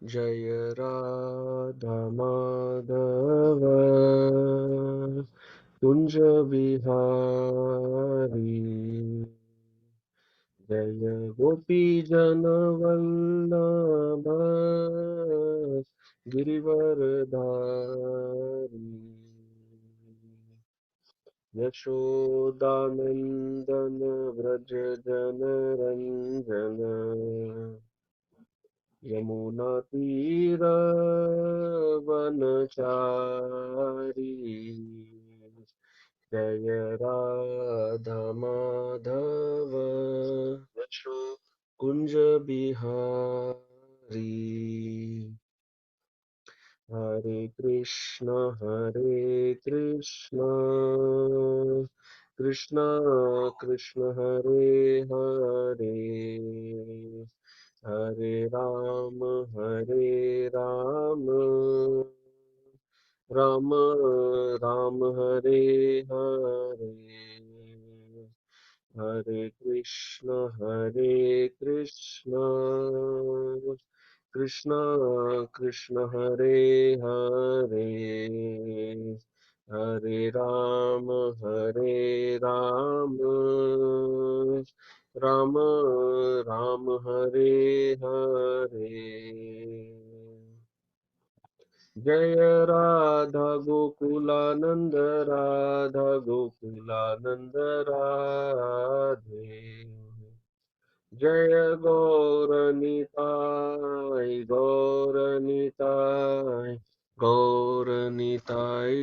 जय राधा माधव कुंज बिहारी। जय गोपी जन वल्लभ गिरिवरधारी। यशोदानंदन व्रज जन रंजन यमुना तीर वनचारी। जय राधा माधव कुंज बिहारी। हरे कृष्ण कृष्ण कृष्ण हरे हरे, हरे राम राम राम हरे हरे। हरे कृष्ण कृष्ण कृष्ण हरे हरे, हरे राम राम राम हरे हरे। जय राधा गोकुलानंद राधे। जय गौर निताय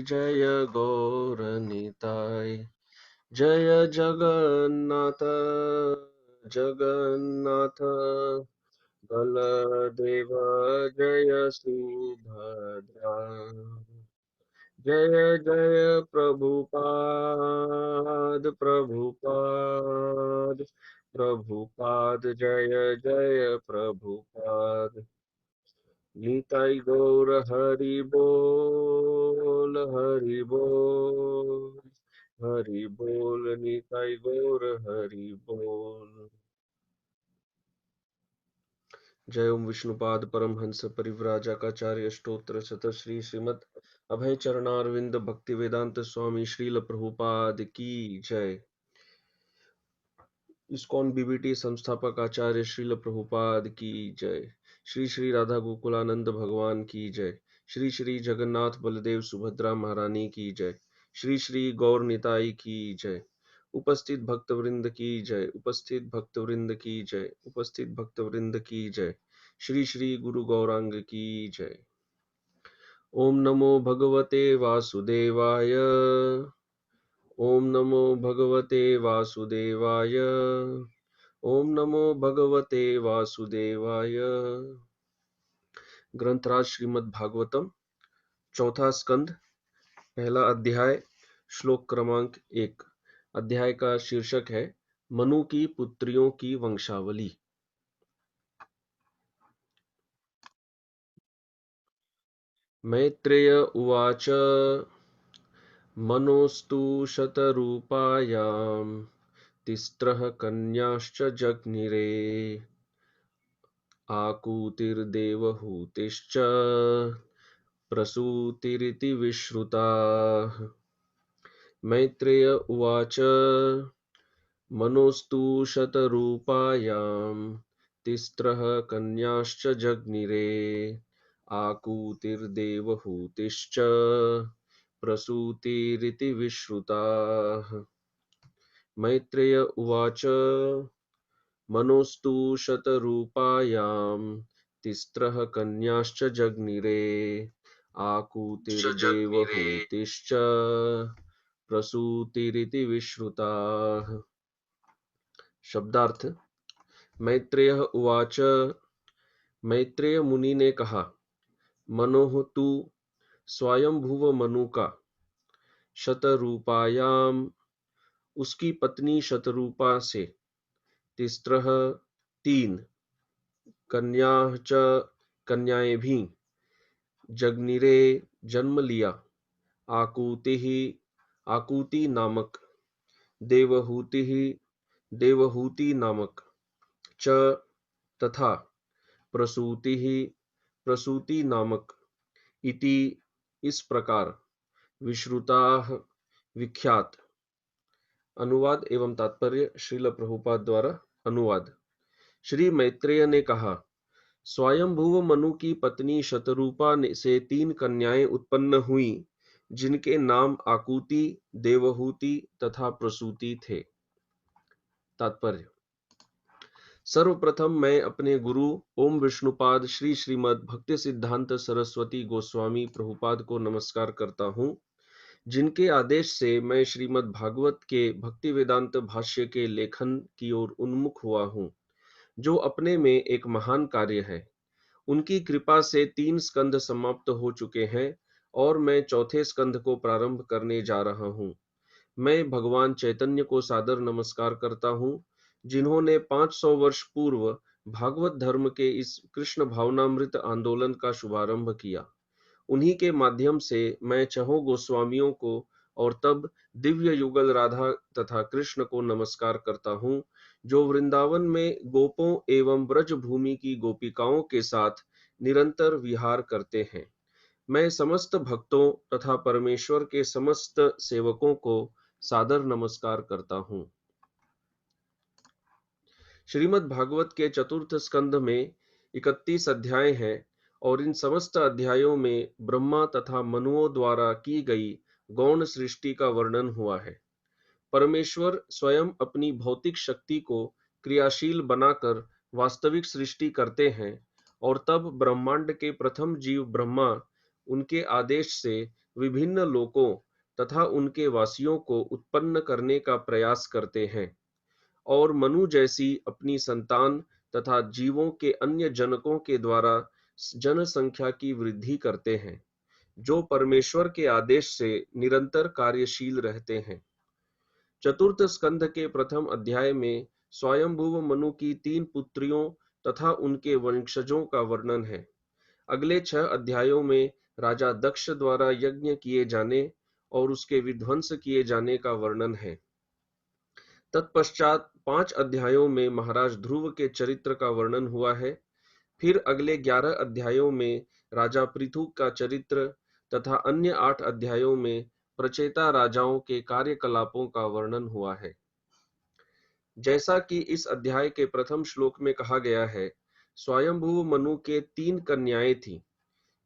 जय गौर निताय। जय जगन्नाथ बलदेव जय सुभद्रा। जय जय प्रभुपाद जय जय प्रभुपाद। निताई गौर हरि बोल निताई गौर हरि बोल। जय ओम विष्णुपाद परमहंस परिव्राजकाचार्य स्तोत्र शत श्री श्रीमद अभय चरणारविंद भक्ति वेदांत स्वामी श्रील प्रभुपाद की जय। इस्कॉन बीबीटी संस्थापक आचार्य श्रील प्रभुपाद की जय। श्री श्री राधा गोकुलानंद भगवान की जय। श्री श्री जगन्नाथ बलदेव सुभद्रा महारानी की जय। श्री श्री गौर निताई की जय। उपस्थित भक्तवृंद की जय। उपस्थित भक्तवृंद की जय। उपस्थित भक्तवृंद की जय। श्री श्री गुरु गौरांग की जय। ओम नमो भगवते वासुदेवाय। ओम नमो भगवते वासुदेवाय। ओम नमो भगवते वासुदेवाय। ग्रंथराज श्रीमद् भागवतम चौथा स्कंद पहला अध्याय श्लोक क्रमांक 1। अध्याय का शीर्षक है मनु की पुत्रियों की वंशावली। मैत्रेय उवाच मनोस्तु शतरूपायां तिस्रः कन्याश्च जज्ञिरे आकूतिर्देवहूतिश्च प्रसूतिरिति विश्रुताः। मैत्रेय उवाच मनोस्तु शतरूपायां तिस्रः कन्याश्च जज्ञिरे आकूतिर्देवहूतिश्च प्रसूतिरिति विश्रुताः। मैत्रेय उवाच मनोस्तु शतरूपायां तिस्रः कन्याश्च जज्ञिरे आकूतिर्देवहूतिश्च प्रसूतिरिति विश्रुताः। शब्दार्थ। मैत्रेय उवाच मैत्रेय मुनि ने कहा, मनोह तू स्वयंभुव मनु का, शतरूपायाम उसकी पत्नी शतरूपा से, तिस्रः तीन, कन्या च कन्याएं भी, जग्निरे जन्म लिया, आकूति ही आकूति नामक, देवहूति ही देवहूति नामक, च तथा, प्रसूति ही प्रसूति नामक इति इस प्रकार विश्रुताः विख्यात। अनुवाद एवं तात्पर्य श्रील प्रभुपाद द्वारा अनुवाद। श्री मैत्रेय ने कहा, स्वयंभुव मनु की पत्नी शतरूपा से 3 कन्याएं उत्पन्न हुई, जिनके नाम आकुति, देवहूति तथा प्रसूति थे। तात्पर्य। सर्वप्रथम मैं अपने गुरु ओम विष्णुपाद श्री श्रीमद् भक्ति सिद्धांत सरस्वती गोस्वामी प्रभुपाद को नमस्कार करता हूँ, जिनके आदेश से मैं श्रीमद् भागवत के भक्ति वेदांत भाष्य के लेखन की ओर उन्मुख हुआ हूँ, जो अपने में एक महान कार्य है। उनकी कृपा से 3 स्कंद समाप्त हो चुके हैं और मैं चौथे स्कंद को प्रारंभ करने जा रहा हूँ। मैं भगवान चैतन्य को सादर नमस्कार करता हूँ, जिन्होंने 500 वर्ष पूर्व भागवत धर्म के इस कृष्ण भावनामृत आंदोलन का शुभारंभ किया। उन्हीं के माध्यम से मैं चहों गोस्वामियों को और तब दिव्य युगल राधा तथा कृष्ण को नमस्कार करता हूँ, जो वृंदावन में गोपों एवं ब्रज भूमि की गोपिकाओं के साथ निरंतर विहार करते हैं। मैं समस्त भक्तों तथा परमेश्वर के समस्त सेवकों को सादर नमस्कार करता हूँ। श्रीमद् भागवत के चतुर्थ स्कंध में 31 अध्याय हैं और इन समस्त अध्यायों में ब्रह्मा तथा मनुओं द्वारा की गई गौण सृष्टि का वर्णन हुआ है। परमेश्वर स्वयं अपनी भौतिक शक्ति को क्रियाशील बनाकर वास्तविक सृष्टि करते हैं और तब ब्रह्मांड के प्रथम जीव ब्रह्मा उनके आदेश से विभिन्न लोकों तथा उनके वासियों को उत्पन्न करने का प्रयास करते हैं और मनु जैसी अपनी संतान तथा जीवों के अन्य जनकों के द्वारा जनसंख्या की वृद्धि करते हैं, जो परमेश्वर के आदेश से निरंतर कार्यशील रहते हैं। चतुर्थ स्कंध के प्रथम अध्याय में स्वयंभुव मनु की 3 पुत्रियों तथा उनके वंशजों का वर्णन है। अगले 6 अध्यायों में राजा दक्ष द्वारा यज्ञ किए जाने और उसके विध्वंस किए जाने का वर्णन है। तत्पश्चात 5 अध्यायों में महाराज ध्रुव के चरित्र का वर्णन हुआ है। फिर अगले 11 अध्यायों में राजा पृथु का चरित्र तथा अन्य 8 अध्यायों में प्रचेता राजाओं के कार्यकलापों का वर्णन हुआ है। जैसा कि इस अध्याय के प्रथम श्लोक में कहा गया है, स्वयंभुव मनु के 3 कन्याएं थीं,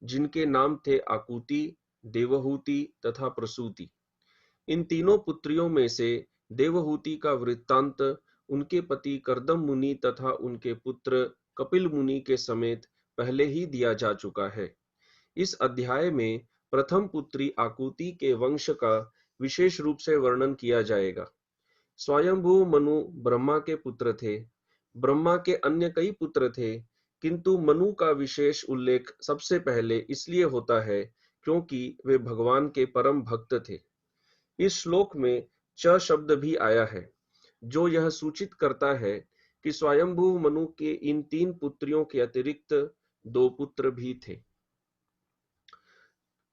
जिनके नाम थे आकुति, देवहूति तथा प्रसूति। इन तीनों पुत्रियों में से देवहूति का वृत्तांत उनके पति कर्दम मुनि तथा उनके पुत्र कपिल मुनि के समेत पहले ही दिया जा चुका है। इस अध्याय में प्रथम पुत्री आकुति के वंश का विशेष रूप से वर्णन किया जाएगा। स्वयंभू मनु ब्रह्मा के पुत्र थे। ब्रह्मा के अन्य कई पुत्र थे, किंतु मनु का विशेष उल्लेख सबसे पहले इसलिए होता है क्योंकि वे भगवान के परम भक्त थे। इस श्लोक में च शब्द भी आया है, जो यह सूचित करता है कि स्वयंभू मनु के इन 3 पुत्रियों के अतिरिक्त 2 पुत्र भी थे।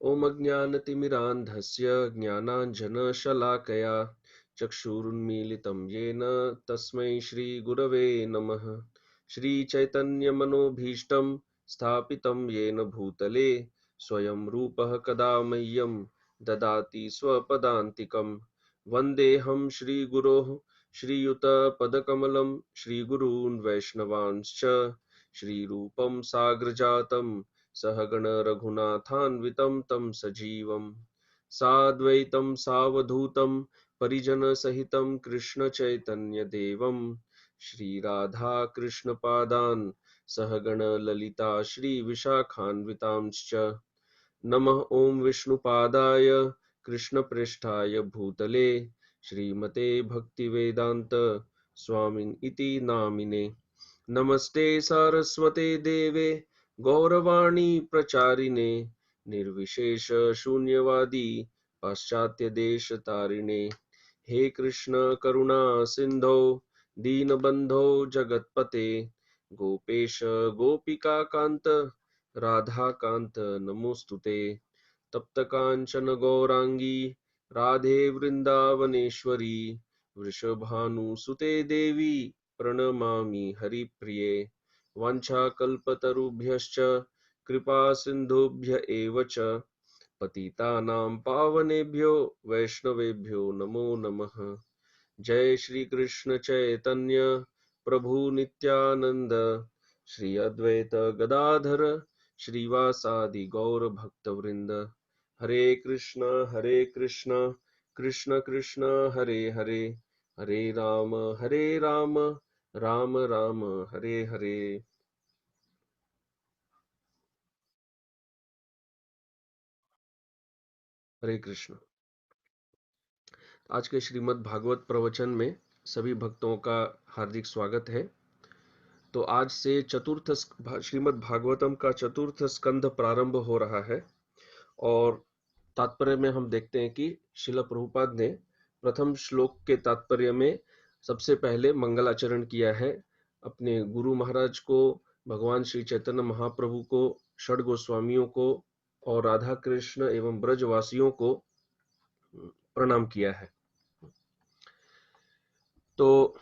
ओम अज्ञानतिमिरान्धस्य ज्ञानाञ्जनशलाकया चक्षुरुन्मीलितं येन तस्मै श्रीगुरवे नमः। श्रीचैतन्यमनोभीष्टं स्थापितं येन भूतले स्वयं रूपः कदा मह्यं ददाति स्वपदान्तिकम्। वन्देऽहं श्रीगुरोः श्रीयुतपदकमलं श्रीगुरून् वैष्णवांश्च श्रीरूपं साग्रजातं सहगण रघुनाथान्वितं तं सजीवं साद्वैतं सावधूतं परिजनसहितं कृष्णचैतन्यदेवं श्रीराधा कृष्णपादान् सहगण ललिता श्रीविशाखान्वितांश्च। नमः ओं विष्णुपादाय कृष्णप्रेष्ठाय भूतले श्रीमते भक्तिवेदांत स्वामिन् इति नामिने। नमस्ते सारस्वते देवे गौरवाणी प्रचारिणे निर्विशेष शून्यवादी पाश्चात्य देश तारिणे। हे कृष्ण करुणा सिंधो दीनबंधो जगतपते गोपेश गोपिका कांत राधा कांत नमोस्तुते। तप्त कांचन गौरांगी राधे वृंदावनेश्वरी वृषभानुसुते देवी प्रणमामि हरिप्रिये। वाञ्छाकल्पतरुभ्यश्च कृपा सिन्धुभ्य एव च पतितानां पावनेभ्यो वैष्णवेभ्यो नमो नमः। जय श्री कृष्ण चैतन्य प्रभु नित्यानंद, श्री अद्वैत गदाधर श्रीवासादि गौर भक्त वृंद। हरे कृष्ण कृष्ण कृष्ण हरे हरे, हरे राम राम राम हरे हरे। हरे कृष्ण। आज के श्रीमद् भागवत प्रवचन में सभी भक्तों का हार्दिक स्वागत है। तो आज से श्रीमद् भागवतम का चतुर्थ स्कंध प्रारंभ हो रहा है और तात्पर्य में हम देखते हैं कि श्रील प्रभुपाद ने प्रथम श्लोक के तात्पर्य में सबसे पहले मंगलाचरण किया है। अपने गुरु महाराज को, भगवान श्री चैतन्य महाप्रभु को, षड गोस्वामियों को और राधा कृष्ण एवं ब्रजवासियों को प्रणाम किया है। तो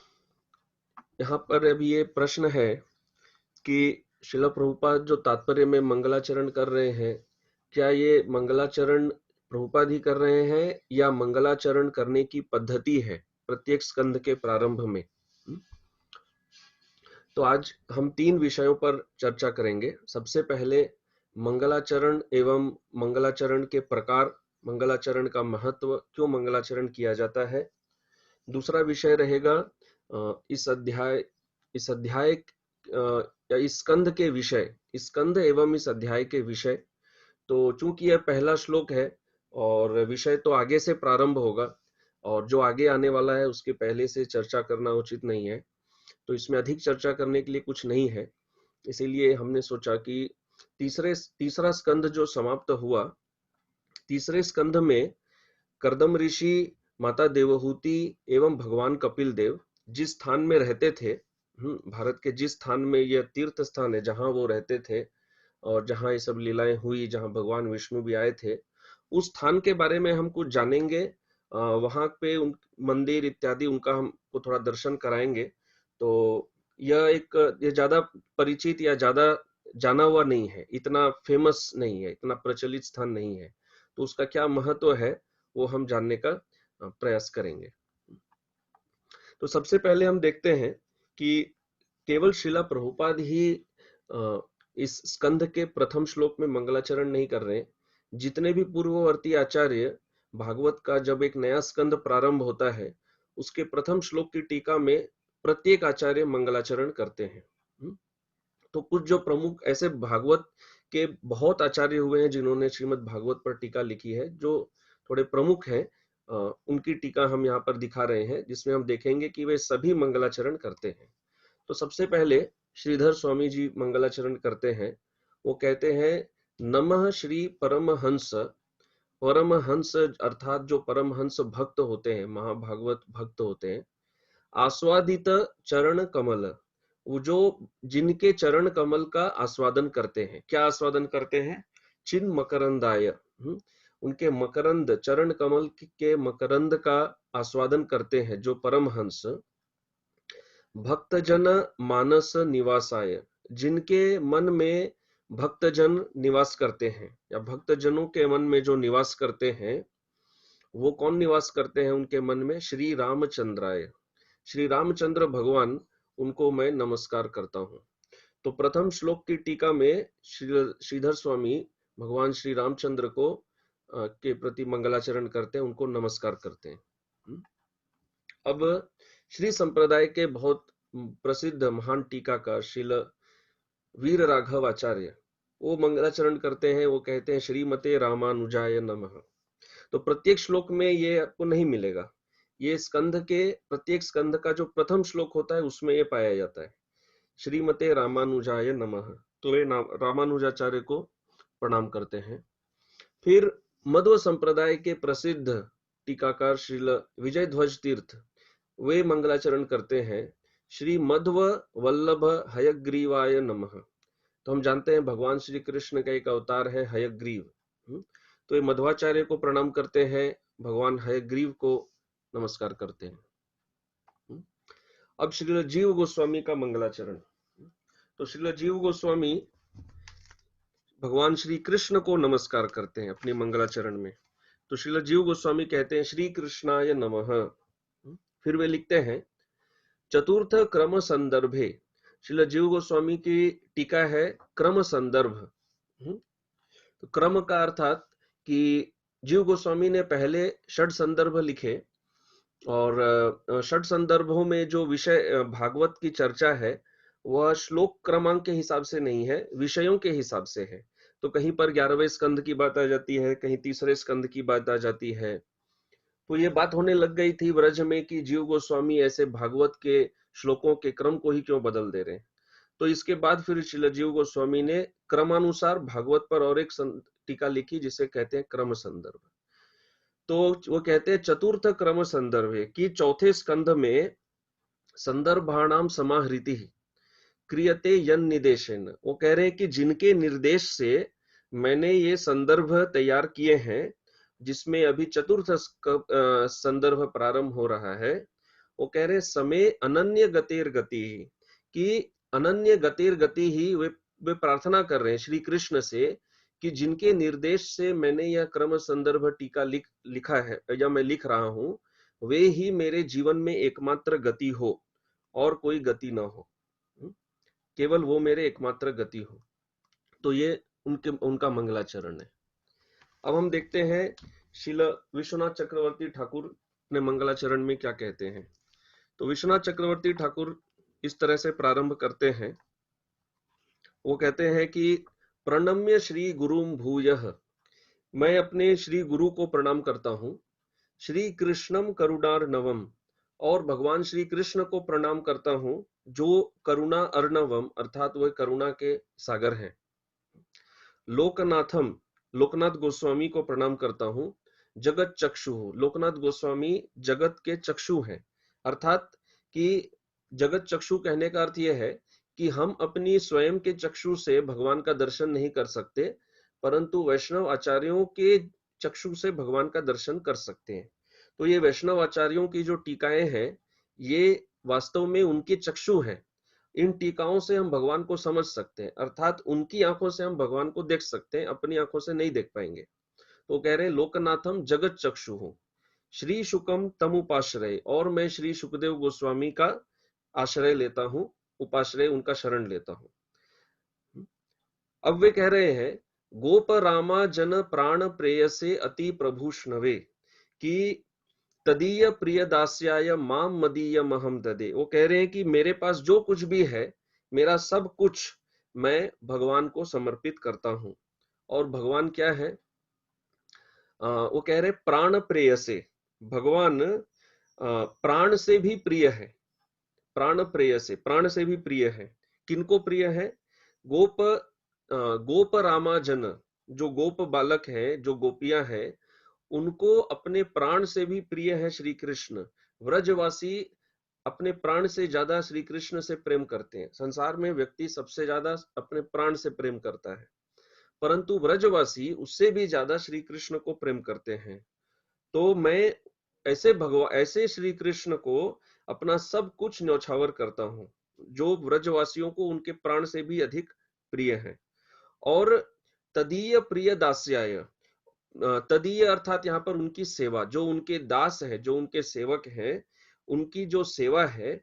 यहाँ पर अभी ये प्रश्न है कि श्रील प्रभुपाद जो तात्पर्य में मंगलाचरण कर रहे हैं, क्या ये मंगलाचरण प्रभुपाद ही कर रहे हैं या मंगलाचरण करने की पद्धति है प्रत्येक स्कंध के प्रारंभ में? तो आज हम 3 विषयों पर चर्चा करेंगे। सबसे पहले मंगलाचरण एवं मंगलाचरण के प्रकार, मंगलाचरण का महत्व, क्यों मंगलाचरण किया जाता है। दूसरा विषय रहेगा इस अध्याय या इस स्कंध के विषय, इस स्कंध एवं इस अध्याय के विषय। तो चूंकि यह पहला श्लोक है और विषय तो आगे से प्रारंभ होगा और जो आगे आने वाला है उसके पहले से चर्चा करना उचित नहीं है, तो इसमें अधिक चर्चा करने के लिए कुछ नहीं है। इसीलिए हमने सोचा कि तीसरा स्कंध जो समाप्त हुआ, तीसरे स्कंध में कर्दम ऋषि, माता देवहूति एवं भगवान कपिल देव जिस स्थान में रहते थे, भारत के जिस स्थान में यह तीर्थ स्थान है जहां वो रहते थे और जहां ये सब लीलाएं हुई, जहां भगवान विष्णु भी आए थे, उस स्थान के बारे में हम कुछ जानेंगे। वहां पे उन मंदिर इत्यादि उनका हमको थोड़ा दर्शन कराएंगे। तो ये ज्यादा परिचित या ज्यादा जाना हुआ नहीं है, इतना फेमस नहीं है, इतना प्रचलित स्थान नहीं है। तो उसका क्या महत्व है वो हम जानने का प्रयास करेंगे। तो सबसे पहले हम देखते हैं कि केवल श्रीला प्रभुपाद ही इस स्कंध के प्रथम श्लोक में मंगलाचरण नहीं कर रहे। जितने भी पूर्ववर्ती आचार्य, भागवत का जब एक नया स्कंध प्रारंभ होता है उसके प्रथम श्लोक की टीका में प्रत्येक आचार्य मंगलाचरण करते हैं। तो कुछ जो प्रमुख ऐसे भागवत के बहुत आचार्य हुए हैं जिन्होंने श्रीमद् भागवत पर टीका लिखी है, जो थोड़े प्रमुख हैं, उनकी टीका हम यहाँ पर दिखा रहे हैं, जिसमें हम देखेंगे कि वे सभी मंगलाचरण करते हैं। तो सबसे पहले श्रीधर स्वामी जी मंगलाचरण करते हैं। वो कहते हैं, नमः श्री परमहंस। परमहंस अर्थात जो परमहंस भक्त होते हैं, महाभागवत भक्त होते हैं, आस्वादित चरण कमल, वो जो जिनके चरण कमल का आस्वादन करते हैं। क्या आस्वादन करते हैं? चिन मकरंदाय, उनके मकरंद, चरण कमल के मकरंद का आस्वादन करते हैं जो परमहंस। भक्तजन मानस निवासाय, जिनके मन में भक्तजन निवास करते हैं या भक्तजनों के मन में जो निवास करते हैं, वो कौन निवास करते हैं उनके मन में? श्री रामचंद्राय, श्री रामचंद्र भगवान, उनको मैं नमस्कार करता हूं। तो प्रथम श्लोक की टीका में श्रीधर स्वामी भगवान श्री रामचंद्र को के प्रति मंगलाचरण करते हैं, उनको नमस्कार करते हैं। अब श्री संप्रदाय के बहुत प्रसिद्ध महान टीकाकार श्रील वीर राघव आचार्य, वो मंगलाचरण करते हैं। वो कहते हैं, श्रीमते रामानुजाय नमः। तो प्रत्येक श्लोक में ये आपको नहीं मिलेगा। ये स्कंध के प्रत्येक स्कंध का जो प्रथम श्लोक होता है उसमें ये पाया जाता है, श्रीमते रामानुजाय नमः। तो ये रामानुजाचार्य को प्रणाम करते हैं। फिर मध्व संप्रदाय के प्रसिद्ध टीकाकार श्रील विजय ध्वज तीर्थ, वे मंगलाचरण करते हैं, श्री मध्व वल्लभ हयग्रीवाय नमः। तो हम जानते हैं भगवान श्री कृष्ण का एक अवतार है हयग्रीव। तो ये मध्वाचार्य को प्रणाम करते हैं, भगवान हयग्रीव को नमस्कार करते हैं। अब श्रील जीव गोस्वामी का मंगलाचरण। तो श्रील जीव गोस्वामी भगवान श्री कृष्ण को नमस्कार करते हैं अपने मंगलाचरण में। तो श्रील जीव गोस्वामी कहते हैं श्री कृष्णाय नमः। फिर वे लिखते हैं चतुर्थ क्रम संदर्भे। श्रील जीव गोस्वामी की टीका है क्रम संदर्भ। तो क्रम का अर्थात कि जीव गोस्वामी ने पहले षड संदर्भ लिखे और षड संदर्भों में जो विषय भागवत की चर्चा है वह श्लोक क्रमांक के हिसाब से नहीं है, विषयों के हिसाब से है। तो कहीं पर 11वें स्कंद की बात आ जाती है, कहीं तीसरे स्कंद की बात आ जाती है। तो ये बात होने लग गई थी ब्रज में कि जीव गोस्वामी ऐसे भागवत के श्लोकों के क्रम को ही क्यों बदल दे रहे हैं। तो इसके बाद फिर श्रील जीव गोस्वामी ने क्रमानुसार भागवत पर और एक टीका लिखी जिसे कहते हैं क्रम संदर्भ। तो वो कहते हैं चतुर्थ क्रम संदर्भ है कि चौथे स्कंध में संदर्भाणाम समाहृति क्रियते यन निदेशन। वो कह रहे हैं कि जिनके निर्देश से मैंने ये संदर्भ तैयार किए हैं, जिसमें अभी चतुर्थ संदर्भ प्रारंभ हो रहा है, वो कह रहे समय अनन्य गतिर गति, कि अनन्य गतिर गति ही वे प्रार्थना कर रहे हैं श्री कृष्ण से कि जिनके निर्देश से मैंने यह क्रम संदर्भ टीका लिखा है या मैं लिख रहा हूं, वे ही मेरे जीवन में एकमात्र गति हो और कोई गति ना हो। केवल वो मेरे एकमात्र गति हो। तो ये उनका मंगलाचरण है। अब हम देखते हैं श्रील विश्वनाथ चक्रवर्ती ठाकुर ने मंगलाचरण में क्या कहते हैं। तो विश्वनाथ चक्रवर्ती ठाकुर इस तरह से प्रारंभ करते हैं। वो कहते हैं कि प्रणम्य श्री गुरुम भूयः, मैं अपने श्री गुरु को प्रणाम करता हूं। श्री कृष्णम करुणार्णवम, और भगवान श्री कृष्ण को प्रणाम करता हूं जो करुणा अर्णवम अर्थात वह करुणा के सागर हैं। लोकनाथम, लोकनाथ गोस्वामी को प्रणाम करता हूं। जगत चक्षु, लोकनाथ गोस्वामी जगत के चक्षु हैं। अर्थात कि जगत चक्षु कहने का अर्थ यह है कि हम अपनी स्वयं के चक्षु से भगवान का दर्शन नहीं कर सकते, परंतु वैष्णव आचार्यों के चक्षु से भगवान का दर्शन कर सकते हैं। तो ये वैष्णव आचार्यों की जो टीकाएं हैं ये वास्तव में उनके चक्षु हैं। इन टीकाओं से हम भगवान को समझ सकते हैं, अर्थात उनकी आंखों से हम भगवान को देख सकते हैं, अपनी आंखों से नहीं देख पाएंगे। तो कह रहे हैं लोकनाथम जगत चक्षु हूं, श्री शुकम तम उपाश्रय, और मैं श्री सुखदेव गोस्वामी का आश्रय लेता हूं, उपाश्रय उनका शरण लेता हूं। अब वे कह रहे हैं गोप रामा जन प्राण प्रेयसे अति प्रभुष्णवे, कि तदीय प्रिय दास्याय माम मदीय महम ददे। वो कह रहे हैं कि मेरे पास जो कुछ भी है, मेरा सब कुछ मैं भगवान को समर्पित करता हूं। और भगवान क्या है? वो कह रहे प्राण प्रेय से, भगवान प्राण से भी प्रिय है। प्राण प्रेय से, प्राण से भी प्रिय है। किनको प्रिय है? गोप गोप रामाजन, जो गोप बालक है, जो गोपियां हैं, उनको अपने प्राण से भी प्रिय है श्री कृष्ण। व्रजवासी अपने प्राण से ज्यादा श्री कृष्ण से प्रेम करते हैं। संसार में व्यक्ति सबसे ज्यादा अपने प्राण से प्रेम करता है, परंतु व्रजवासी उससे भी ज्यादा श्री कृष्ण को प्रेम करते हैं। तो मैं ऐसे श्री कृष्ण को अपना सब कुछ न्यौछावर करता हूं, जो व्रजवासियों को उनके प्राण से भी अधिक प्रिय है। और तदीय प्रिय दास्याय, तदीय अर्थात यहाँ पर उनकी सेवा, जो उनके दास है, जो उनके सेवक हैं, उनकी जो सेवा है,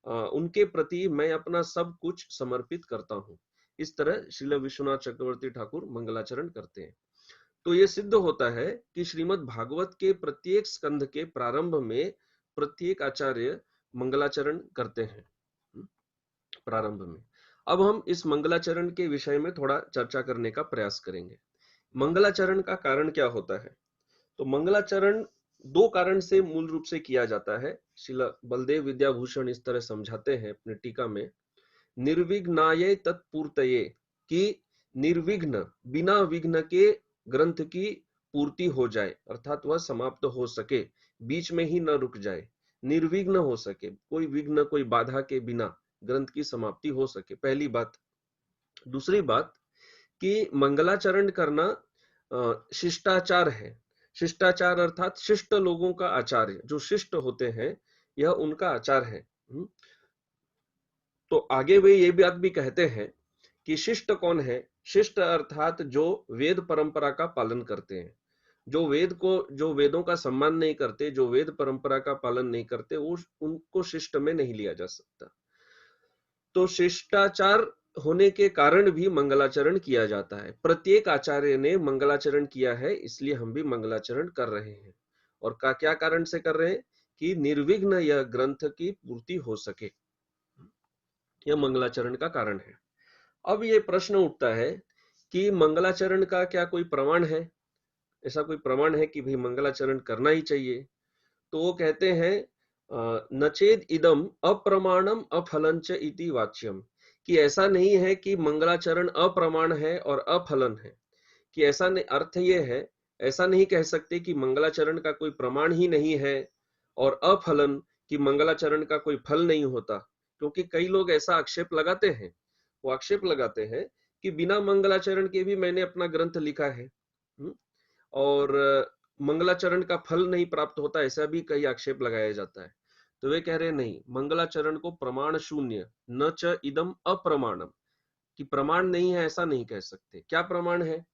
उनके प्रति मैं अपना सब कुछ समर्पित करता हूं। इस तरह श्रील विश्वनाथ चक्रवर्ती ठाकुर मंगलाचरण करते हैं। तो ये सिद्ध होता है कि श्रीमद् भागवत के प्रत्येक स्कंध के प्रारंभ में प्रत्येक आचार्य मंगलाचरण करते हैं प्रारंभ में। अब हम इस मंगलाचरण के विषय में थोड़ा चर्चा करने का प्रयास करेंगे। मंगलाचरण का कारण क्या होता है? तो मंगलाचरण दो कारण से मूल रूप से किया जाता है। श्रील बलदेव विद्याभूषण इस तरह समझाते हैं अपने टीका में, निर्विघ्नाय तत्पूर्तये, कि निर्विघ्न, बिना विघ्न के ग्रंथ की पूर्ति हो जाए, अर्थात वह समाप्त हो सके, बीच में ही न रुक जाए, निर्विघ्न हो सके, कोई विघ्न, कोई बाधा के बिना ग्रंथ की समाप्ति हो सके, पहली बात। दूसरी बात कि मंगलाचरण करना शिष्टाचार है। शिष्टाचार अर्थात शिष्ट लोगों का आचार्य, जो शिष्ट होते हैं यह उनका आचार है। तो आगे वे ये बात भी कहते हैं कि शिष्ट कौन है? शिष्ट अर्थात जो वेद परंपरा का पालन करते हैं। जो वेदों का सम्मान नहीं करते, जो वेद परंपरा का पालन नहीं करते, उनको शिष्ट में नहीं लिया जा सकता। तो शिष्टाचार होने के कारण भी मंगलाचरण किया जाता है। प्रत्येक आचार्य ने मंगलाचरण किया है, इसलिए हम भी मंगलाचरण कर रहे हैं। और क्या कारण से कर रहे हैं? कि निर्विघ्न यह ग्रंथ की पूर्ति हो सके। यह मंगलाचरण का कारण है। अब ये प्रश्न उठता है कि मंगलाचरण का क्या कोई प्रमाण है? ऐसा कोई प्रमाण है कि भाई मंगलाचरण करना ही चाहिए? तो वो कहते हैं नचेद इदम अप्रमाणम अफलंच इति वाच्यम, कि ऐसा नहीं है कि मंगलाचरण अप्रमाण है और अफलन है। कि ऐसा नहीं, अर्थ ये है, ऐसा नहीं कह सकते कि मंगलाचरण का कोई प्रमाण ही नहीं है और अफलन कि मंगलाचरण का कोई फल नहीं होता। क्योंकि कई लोग ऐसा आक्षेप लगाते हैं, वो आक्षेप लगाते हैं कि बिना मंगलाचरण के भी मैंने अपना ग्रंथ लिखा है, और मंगलाचरण का फल नहीं प्राप्त होता, ऐसा भी कई आक्षेप लगाया जाता है। तो वे कह रहे नहीं, मंगलाचरण को प्रमाण शून्य न च इदम अप्रमाणम, कि प्रमाण नहीं है ऐसा नहीं कह सकते। क्या प्रमाण है?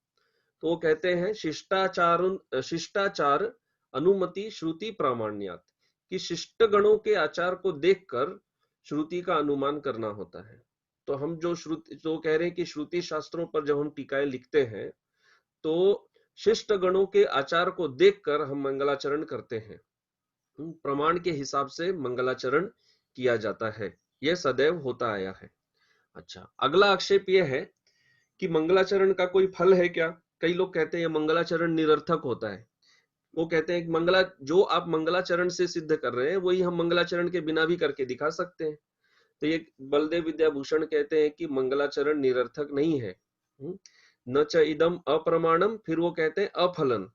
तो वो कहते हैं शिष्टाचार अनुमति श्रुति प्रामाण्यात, कि शिष्ट गणों के आचार को देखकर श्रुति का अनुमान करना होता है। तो हम जो श्रुति, तो कह रहे हैं कि श्रुति शास्त्रों पर जब हम टीकाएं लिखते हैं तो शिष्ट गणों के आचार को देखकर हम मंगलाचरण करते हैं। प्रमाण के हिसाब से मंगलाचरण किया जाता है, यह सदैव होता आया है। अच्छा, अगला आक्षेप यह है कि मंगलाचरण का कोई फल है क्या? कई लोग कहते हैं मंगलाचरण निरर्थक होता है। वो कहते हैं कि जो आप मंगलाचरण से सिद्ध कर रहे हैं वही हम मंगलाचरण के बिना भी करके दिखा सकते हैं। तो ये बलदेव विद्याभूषण कहते हैं कि मंगलाचरण निरर्थक नहीं है। न च इदम अप्रमाणम, फिर वो कहते हैं अफलन,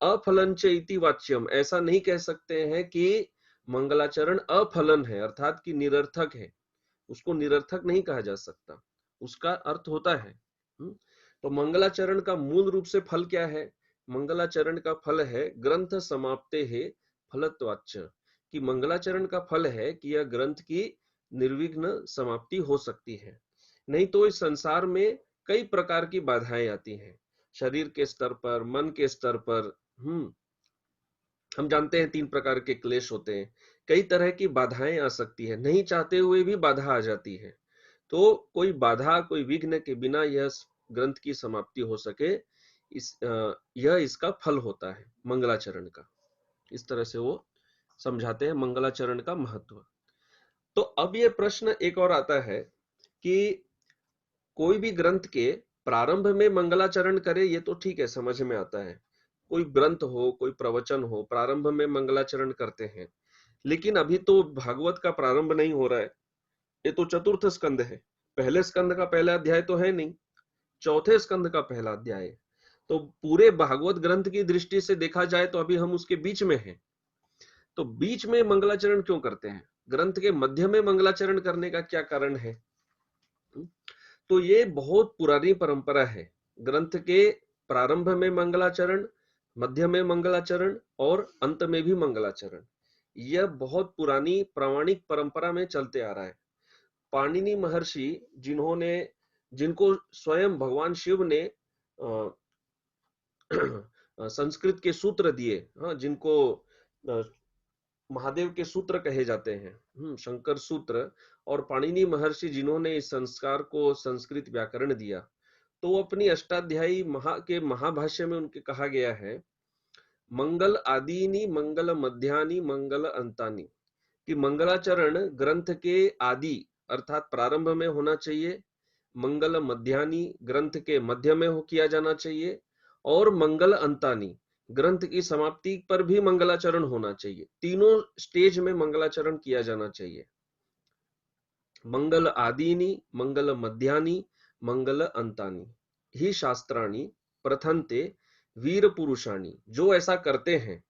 अफलन च इति वाच्यम, ऐसा नहीं कह सकते हैं कि मंगलाचरण अफलन है अर्थात कि निरर्थक है। उसको निरर्थक नहीं कहा जा सकता, उसका अर्थ होता है। तो मंगलाचरण का मूल रूप से फल क्या है? मंगलाचरण का फल है ग्रंथ समाप्ते है फलत्वाच्च, कि मंगलाचरण का फल है कि यह ग्रंथ की निर्विघ्न समाप्ति हो सकती है। नहीं तो इस संसार में कई प्रकार की बाधाएं आती हैं, शरीर के स्तर पर, मन के स्तर पर। हम जानते हैं 3 प्रकार के क्लेश होते हैं, कई तरह की बाधाएं आ सकती है, नहीं चाहते हुए भी बाधा आ जाती है। तो कोई बाधा, कोई विघ्न के बिना यह ग्रंथ की समाप्ति हो सके, यह इसका फल होता है मंगलाचरण का। इस तरह से वो समझाते हैं मंगलाचरण का महत्व। तो अब ये प्रश्न एक और आता है कि कोई भी ग्रंथ के प्रारंभ में मंगलाचरण करे, ये तो ठीक है, समझ में आता है। कोई ग्रंथ हो, कोई प्रवचन हो, प्रारंभ में मंगलाचरण करते हैं। लेकिन अभी तो भागवत का प्रारंभ नहीं हो रहा है, ये तो चतुर्थ स्कंद है, पहले स्कंद का पहला अध्याय तो है नहीं, चौथे स्कंद का पहला अध्याय है। तो पूरे भागवत ग्रंथ की दृष्टि से देखा जाए तो अभी हम उसके बीच में हैं। तो बीच में मंगलाचरण क्यों करते हैं? ग्रंथ के मध्य में मंगलाचरण करने का क्या कारण है? तो ये बहुत पुरानी परंपरा है, ग्रंथ के प्रारंभ में मंगलाचरण, मध्य में मंगलाचरण और अंत में भी मंगलाचरण। यह बहुत पुरानी प्रामाणिक परंपरा में चलते आ रहा है। पाणिनि महर्षि, जिनको स्वयं भगवान शिव ने संस्कृत के सूत्र दिए, जिनको महादेव के सूत्र कहे जाते हैं, शंकर सूत्र, और पाणिनि महर्षि जिन्होंने इस संस्कार को संस्कृत व्याकरण दिया, तो वो अपनी अष्टाध्यायी महाभाष्य में उनके कहा गया है, मंगल आदीनि मंगल मध्यानि मंगल अंतानि, कि मंगलाचरण ग्रंथ के आदि अर्थात प्रारंभ में होना चाहिए, मंगल मध्यानि ग्रंथ के मध्य में किया जाना चाहिए, और मंगल अंतानि ग्रंथ की समाप्ति पर भी मंगलाचरण होना चाहिए। तीनों स्टेज में मंगलाचरण किया जाना चाहिए। मंगल आदीनि मंगल मध्यानि मंगल अंतानि ही शास्त्राणि प्रथन्ते वीर पुरुषाणि। जो ऐसा करते हैं,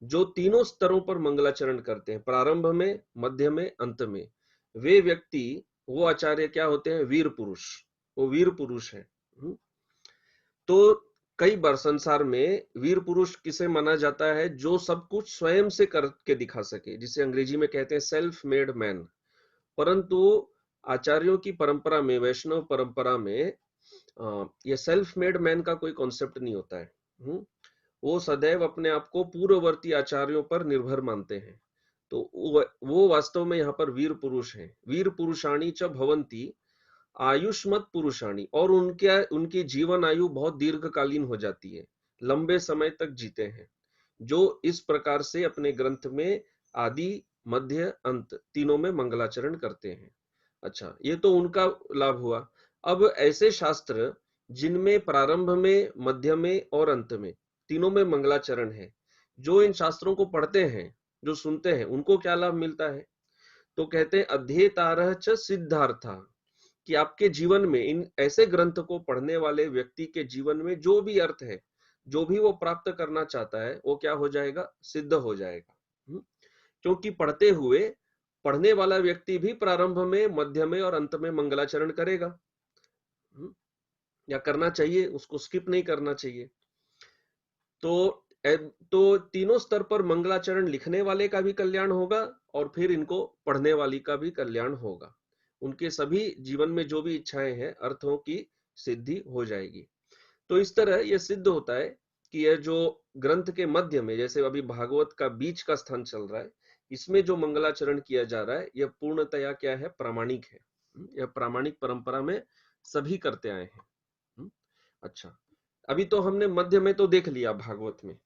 जो तीनों स्तरों पर मंगलाचरण करते हैं, प्रारंभ में, मध्य में, अंत में, वे व्यक्ति, वो आचार्य क्या होते हैं? वीर पुरुष। वो वीर पुरुष है। तो कई बार संसार में वीर पुरुष किसे माना जाता है? जो सब कुछ स्वयं से करके दिखा सके, जिसे अंग्रेजी में कहते हैं सेल्फ मेड मैन। परंतु आचार्यों की परंपरा में, वैष्णव परंपरा में, ये सेल्फ मेड मैन का कोई कॉन्सेप्ट नहीं होता है। वो सदैव अपने आप को पूर्ववर्ती आचार्यों पर निर्भर मानते हैं। तो वो वास्तव में यहाँ पर वीर पुरुष हैं। वीर पुरुषाणी च भवंती आयुष्मत पुरुषाणी, और उनकी जीवन आयु बहुत दीर्घकालीन हो जाती है, लंबे समय तक जीते हैं, जो इस प्रकार से अपने ग्रंथ में आदि मध्य अंत तीनों में मंगलाचरण करते हैं। अच्छा, ये तो उनका लाभ हुआ। अब ऐसे शास्त्र जिनमें प्रारंभ में, मध्य में और अंत में तीनों में मंगलाचरण है, जो इन शास्त्रों को पढ़ते हैं, जो सुनते हैं, उनको क्या लाभ मिलता है? तो कहते हैं अध्येतारः च सिद्धार्था, कि आपके जीवन में इन ऐसे ग्रंथ को पढ़ने वाले व्यक्ति के जीवन में जो भी अर्थ है, जो भी वो प्राप्त करना चाहता है, वो क्या हो जाएगा? सिद्ध हो जाएगा। क्योंकि पढ़ते हुए पढ़ने वाला व्यक्ति भी प्रारंभ में, मध्य में और अंत में मंगलाचरण करेगा, या करना चाहिए, उसको स्किप नहीं करना चाहिए। तो तीनों स्तर पर मंगलाचरण लिखने वाले का भी कल्याण होगा और फिर इनको पढ़ने वाली का भी कल्याण होगा। उनके सभी जीवन में जो भी इच्छाएं हैं, अर्थों की सिद्धि हो जाएगी। तो इस तरह यह सिद्ध होता है कि यह जो ग्रंथ के मध्य में, जैसे अभी भागवत का बीच का स्थान चल रहा है, इसमें जो मंगलाचरण किया जा रहा है, यह पूर्णतया क्या है? प्रामाणिक है। यह प्रामाणिक परंपरा में सभी करते आए हैं। अच्छा, अभी तो हमने मध्य में तो देख लिया भागवत में।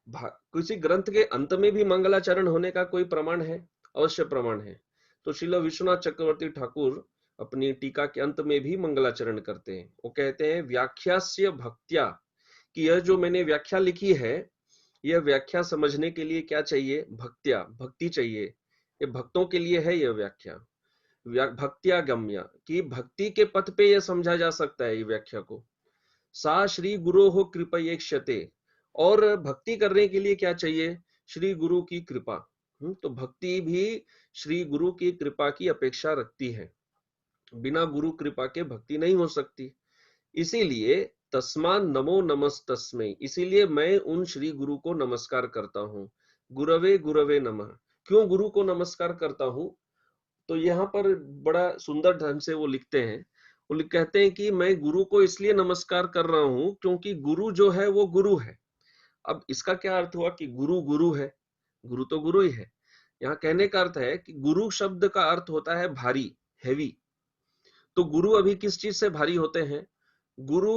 किसी ग्रंथ के अंत में भी मंगलाचरण होने का कोई प्रमाण है? अवश्य प्रमाण है। तो श्रील विश्वनाथ चक्रवर्ती ठाकुर अपनी टीका के अंत में भी मंगलाचरण करते हैं। वो कहते हैं व्याख्यास्य भक्त्या, कि यह जो मैंने व्याख्या लिखी है, यह व्याख्या समझने के लिए क्या चाहिए? भक्त्या, भक्ति चाहिए। ये भक्तों के लिए है यह व्याख्या। भक्त्या गम्या, कि भक्ति के पथ पे यह समझा जा सकता है ये व्याख्या को। सा श्री गुरु हो कृपयेक्षते, और भक्ति करने के लिए क्या चाहिए? श्री गुरु की कृपा। तो भक्ति भी श्री गुरु की कृपा की अपेक्षा रखती है। बिना गुरु कृपा के भक्ति नहीं हो सकती। इसीलिए तस्मान नमो नमस्तस्मै, इसीलिए मैं उन श्री गुरु को नमस्कार करता हूँ। गुरवे गुरवे नमः। क्यों गुरु को नमस्कार करता हूँ? तो यहाँ पर बड़ा सुंदर ढंग से वो लिखते हैं। वो कहते हैं कि मैं गुरु को इसलिए नमस्कार कर रहा हूं क्योंकि गुरु जो है वो गुरु है। अब इसका क्या अर्थ हुआ कि गुरु गुरु है? गुरु तो गुरु ही है। यहाँ कहने का अर्थ है कि गुरु शब्द का अर्थ होता है भारी, हैवी। तो गुरु अभी किस चीज से भारी होते हैं? गुरु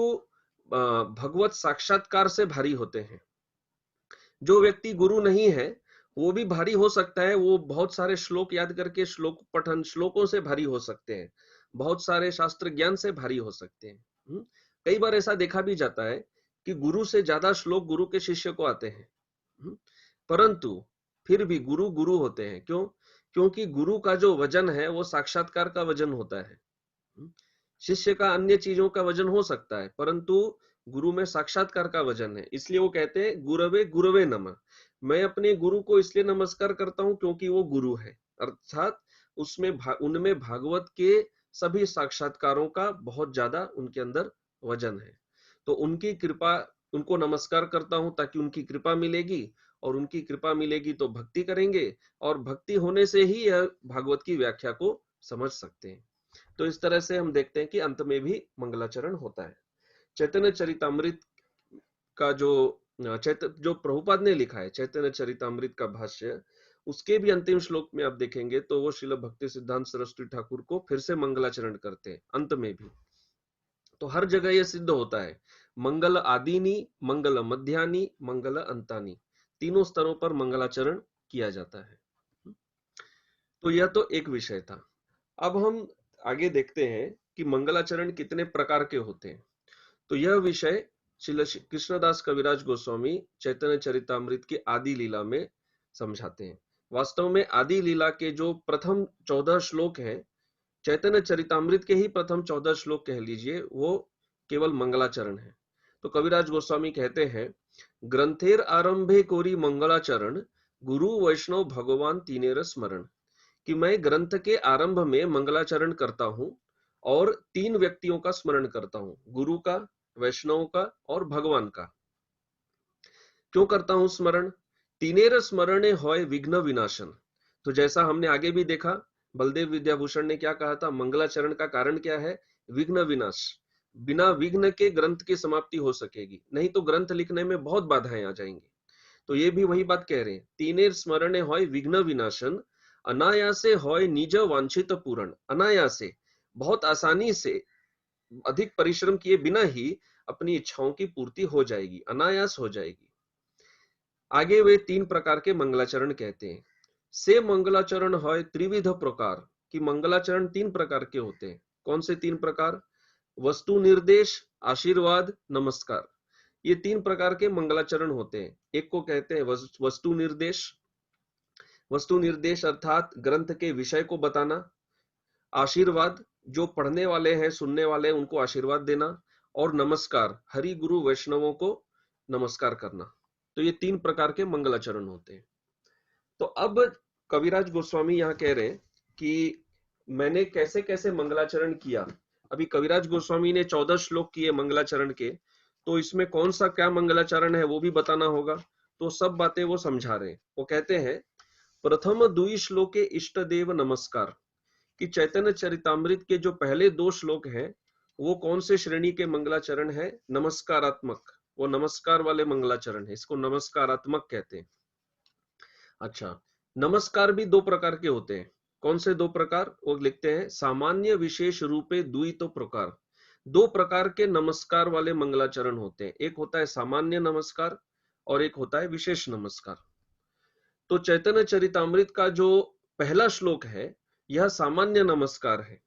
भगवत साक्षात्कार से भारी होते हैं। जो व्यक्ति गुरु नहीं है, वो भी भारी हो सकता है। वो बहुत सारे श्लोक याद करके श्लोकों से भारी हो सकते हैं, बहुत सारे शास्त्र ज्ञान से भारी हो सकते हैं। कई बार ऐसा देखा भी जाता है कि गुरु से ज्यादा श्लोक गुरु के शिष्य को आते हैं। परंतु फिर भी गुरु गुरु होते हैं। क्यों? क्योंकि गुरु का जो वजन है वो साक्षात्कार का वजन होता है। शिष्य का अन्य चीजों का वजन हो सकता है, परंतु गुरु में साक्षात्कार का वजन है। इसलिए वो कहते हैं गुरवे गुरवे नमः। मैं अपने गुरु को इसलिए नमस्कार करता हूं क्योंकि वो गुरु है, अर्थात उनमें भागवत के सभी साक्षात्कारों का बहुत ज्यादा उनके अंदर वजन है। तो उनकी कृपा, उनको नमस्कार करता हूं ताकि उनकी कृपा मिलेगी, और उनकी कृपा मिलेगी तो भक्ति करेंगे, और भक्ति होने से ही यह भागवत की व्याख्या को समझ सकते हैं। तो इस तरह से हम देखते हैं कि अंत में भी मंगलाचरण होता है। चैतन्य चरितामृत का जो प्रभुपाद ने लिखा है, चैतन्य चरितामृत का भाष्य, उसके भी अंतिम श्लोक में आप देखेंगे तो वो श्रील भक्ति सिद्धांत सरस्वती ठाकुर को फिर से मंगलाचरण करते हैं अंत में भी। तो हर जगह यह सिद्ध होता है, मंगल आदिनी, मंगल मध्यानी, मंगल अंतानी, तीनों स्तरों पर मंगलाचरण किया जाता है। तो यह तो एक विषय था। अब हम आगे देखते हैं कि मंगलाचरण कितने प्रकार के होते हैं। तो यह विषय श्री कृष्णदास कविराज गोस्वामी चैतन्य चरितामृत की आदि लीला में समझाते हैं। वास्तव में आदि लीला के जो प्रथम 14 श्लोक हैं, चैतन्य चरितामृत के ही प्रथम 14 श्लोक कह लीजिए, वो केवल मंगलाचरण है। तो कविराज गोस्वामी कहते हैं, ग्रंथेर आरंभे कोरी मंगलाचरण, गुरु वैष्णव भगवान तीनेर स्मरण, कि मैं ग्रंथ के आरंभ में मंगलाचरण करता हूं और 3 व्यक्तियों का स्मरण करता हूं, गुरु का, वैष्णव का और भगवान का। क्यों करता हूं स्मरण? तीनेर स्मरणे होय विघ्न विनाशन। तो जैसा हमने आगे भी देखा, बलदेव विद्याभूषण ने क्या कहा था, मंगलाचरण का कारण क्या है? विघ्न विनाश। बिना विघ्न के ग्रंथ की समाप्ति हो सकेगी, नहीं तो ग्रंथ लिखने में बहुत बाधाएं आ जाएंगी। तो ये भी वही बात कह रहे हैं, तीनेर स्मरणे होय विघ्न विनाशन, अनायासे होय निज वांछित पूरण। अनायासे, बहुत आसानी से, अधिक परिश्रम किए बिना ही अपनी इच्छाओं की पूर्ति हो जाएगी, अनायास हो जाएगी। आगे वे तीन प्रकार के मंगलाचरण कहते हैं। से मंगलाचरण होय त्रिविध प्रकार, कि मंगलाचरण तीन प्रकार के होते हैं। कौन से तीन प्रकार? वस्तु निर्देश, आशीर्वाद, नमस्कार। ये तीन प्रकार के मंगलाचरण होते हैं। एक को कहते हैं वस्तु निर्देश। वस्तु निर्देश अर्थात ग्रंथ के विषय को बताना। आशीर्वाद, जो पढ़ने वाले हैं, सुनने वाले हैं, उनको आशीर्वाद देना। और नमस्कार, हरि गुरु वैष्णवों को नमस्कार करना। तो ये तीन प्रकार के मंगलाचरण होते हैं। तो अब कविराज गोस्वामी यहाँ कह रहे हैं कि मैंने कैसे कैसे मंगलाचरण किया। अभी कविराज गोस्वामी ने 14 श्लोक किए मंगलाचरण के, तो इसमें कौन सा क्या मंगलाचरण है वो भी बताना होगा। तो सब बातें वो समझा रहे हैं। वो कहते हैं, प्रथम दुई श्लोके इष्ट देव नमस्कार, कि चैतन्य चरितामृत के जो पहले 2 श्लोक हैं वो कौन से श्रेणी के मंगलाचरण है? नमस्कारात्मक। वो नमस्कार वाले मंगलाचरण है, इसको नमस्कारात्मक कहते हैं। अच्छा, नमस्कार भी 2 प्रकार के होते हैं। कौन से 2 प्रकार? वो लिखते हैं, सामान्य विशेष रूपे द्वितो प्रकार। 2 प्रकार के नमस्कार वाले मंगलाचरण होते हैं। एक होता है सामान्य नमस्कार और एक होता है विशेष नमस्कार। तो चैतन्य चरितामृत का जो पहला श्लोक है यह सामान्य नमस्कार है।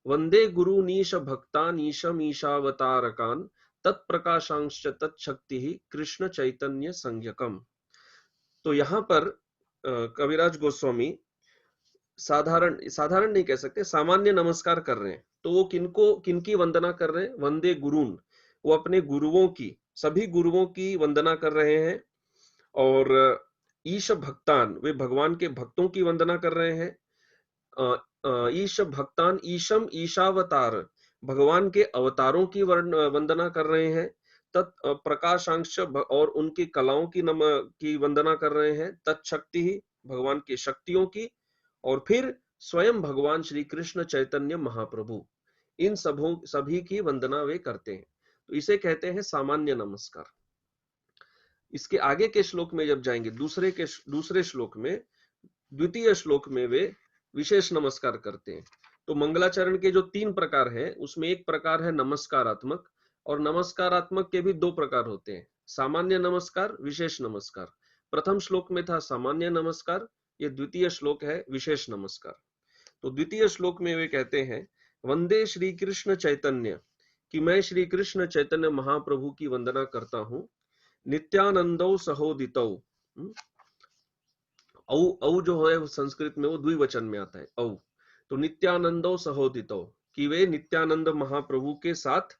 वंदे गुरु नीश भक्तान ईशम ईशावतारकान तत्प्रकाशांश तत्शक्ति कृष्ण चैतन्य संज्ञकम। तो यहाँ पर कविराज गोस्वामी साधारण साधारण नहीं कह सकते, सामान्य नमस्कार कर रहे हैं। तो वो किनकी वंदना कर रहे हैं? वंदे गुरुन, वो अपने गुरुओं की, सभी गुरुओं की वंदना कर रहे हैं। और ईश भक्तान, वे भगवान के भक्तों की वंदना कर रहे हैं। ईश भक्तान ईशम ईशावतार, भगवान के अवतारों की वंदना कर रहे हैं। तत् प्रकाशांश, और उनकी कलाओं की वंदना कर रहे हैं। तत्शक्ति ही, भगवान की शक्तियों की। और फिर स्वयं भगवान श्री कृष्ण चैतन्य महाप्रभु, इन सभी की वंदना वे करते हैं। तो इसे कहते हैं सामान्य नमस्कार। इसके आगे के श्लोक में जब जाएंगे, दूसरे श्लोक में, द्वितीय श्लोक में वे विशेष नमस्कार करते हैं। तो मंगलाचरण के जो 3 प्रकार हैं उसमें एक प्रकार है नमस्कारात्मक, और नमस्कारात्मक के भी 2 प्रकार होते हैं, सामान्य नमस्कार, विशेष नमस्कार। प्रथम श्लोक में था सामान्य नमस्कार, ये द्वितीय श्लोक है विशेष नमस्कार। तो द्वितीय श्लोक में वे कहते हैं, वंदे श्री कृष्ण चैतन्य, कि मैं श्री कृष्ण चैतन्य महाप्रभु की वंदना करता हूं। नित्यानंदो सहोदितौ, औ औ जो है संस्कृत में वो द्विवचन में आता है, औ। तो नित्यानंदो सहोदितो, कि वे नित्यानंद महाप्रभु के साथ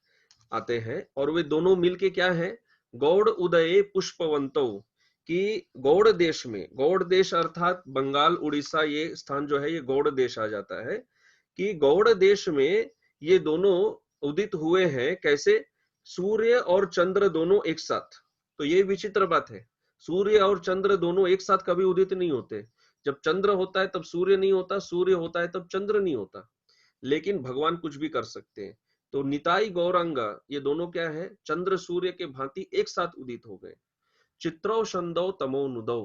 आते हैं। और वे दोनों मिलके क्या है? गौड़ उदये पुष्पवंतो, कि गौड़ देश में, गौड़ देश अर्थात बंगाल उड़ीसा, ये स्थान जो है ये गौड़ देश आ जाता है, कि गौड़ देश में ये दोनों उदित हुए हैं। कैसे? सूर्य और चंद्र दोनों एक साथ। तो ये विचित्र बात है, सूर्य और चंद्र दोनों एक साथ कभी उदित नहीं होते। जब चंद्र होता है तब सूर्य नहीं होता, सूर्य होता है तब चंद्र नहीं होता। लेकिन भगवान कुछ भी कर सकते हैं। तो निताई गौरांगा, ये दोनों क्या है? चंद्र सूर्य के भांति एक साथ उदित हो गए। चित्रौ शंदौ तमो नुदौ,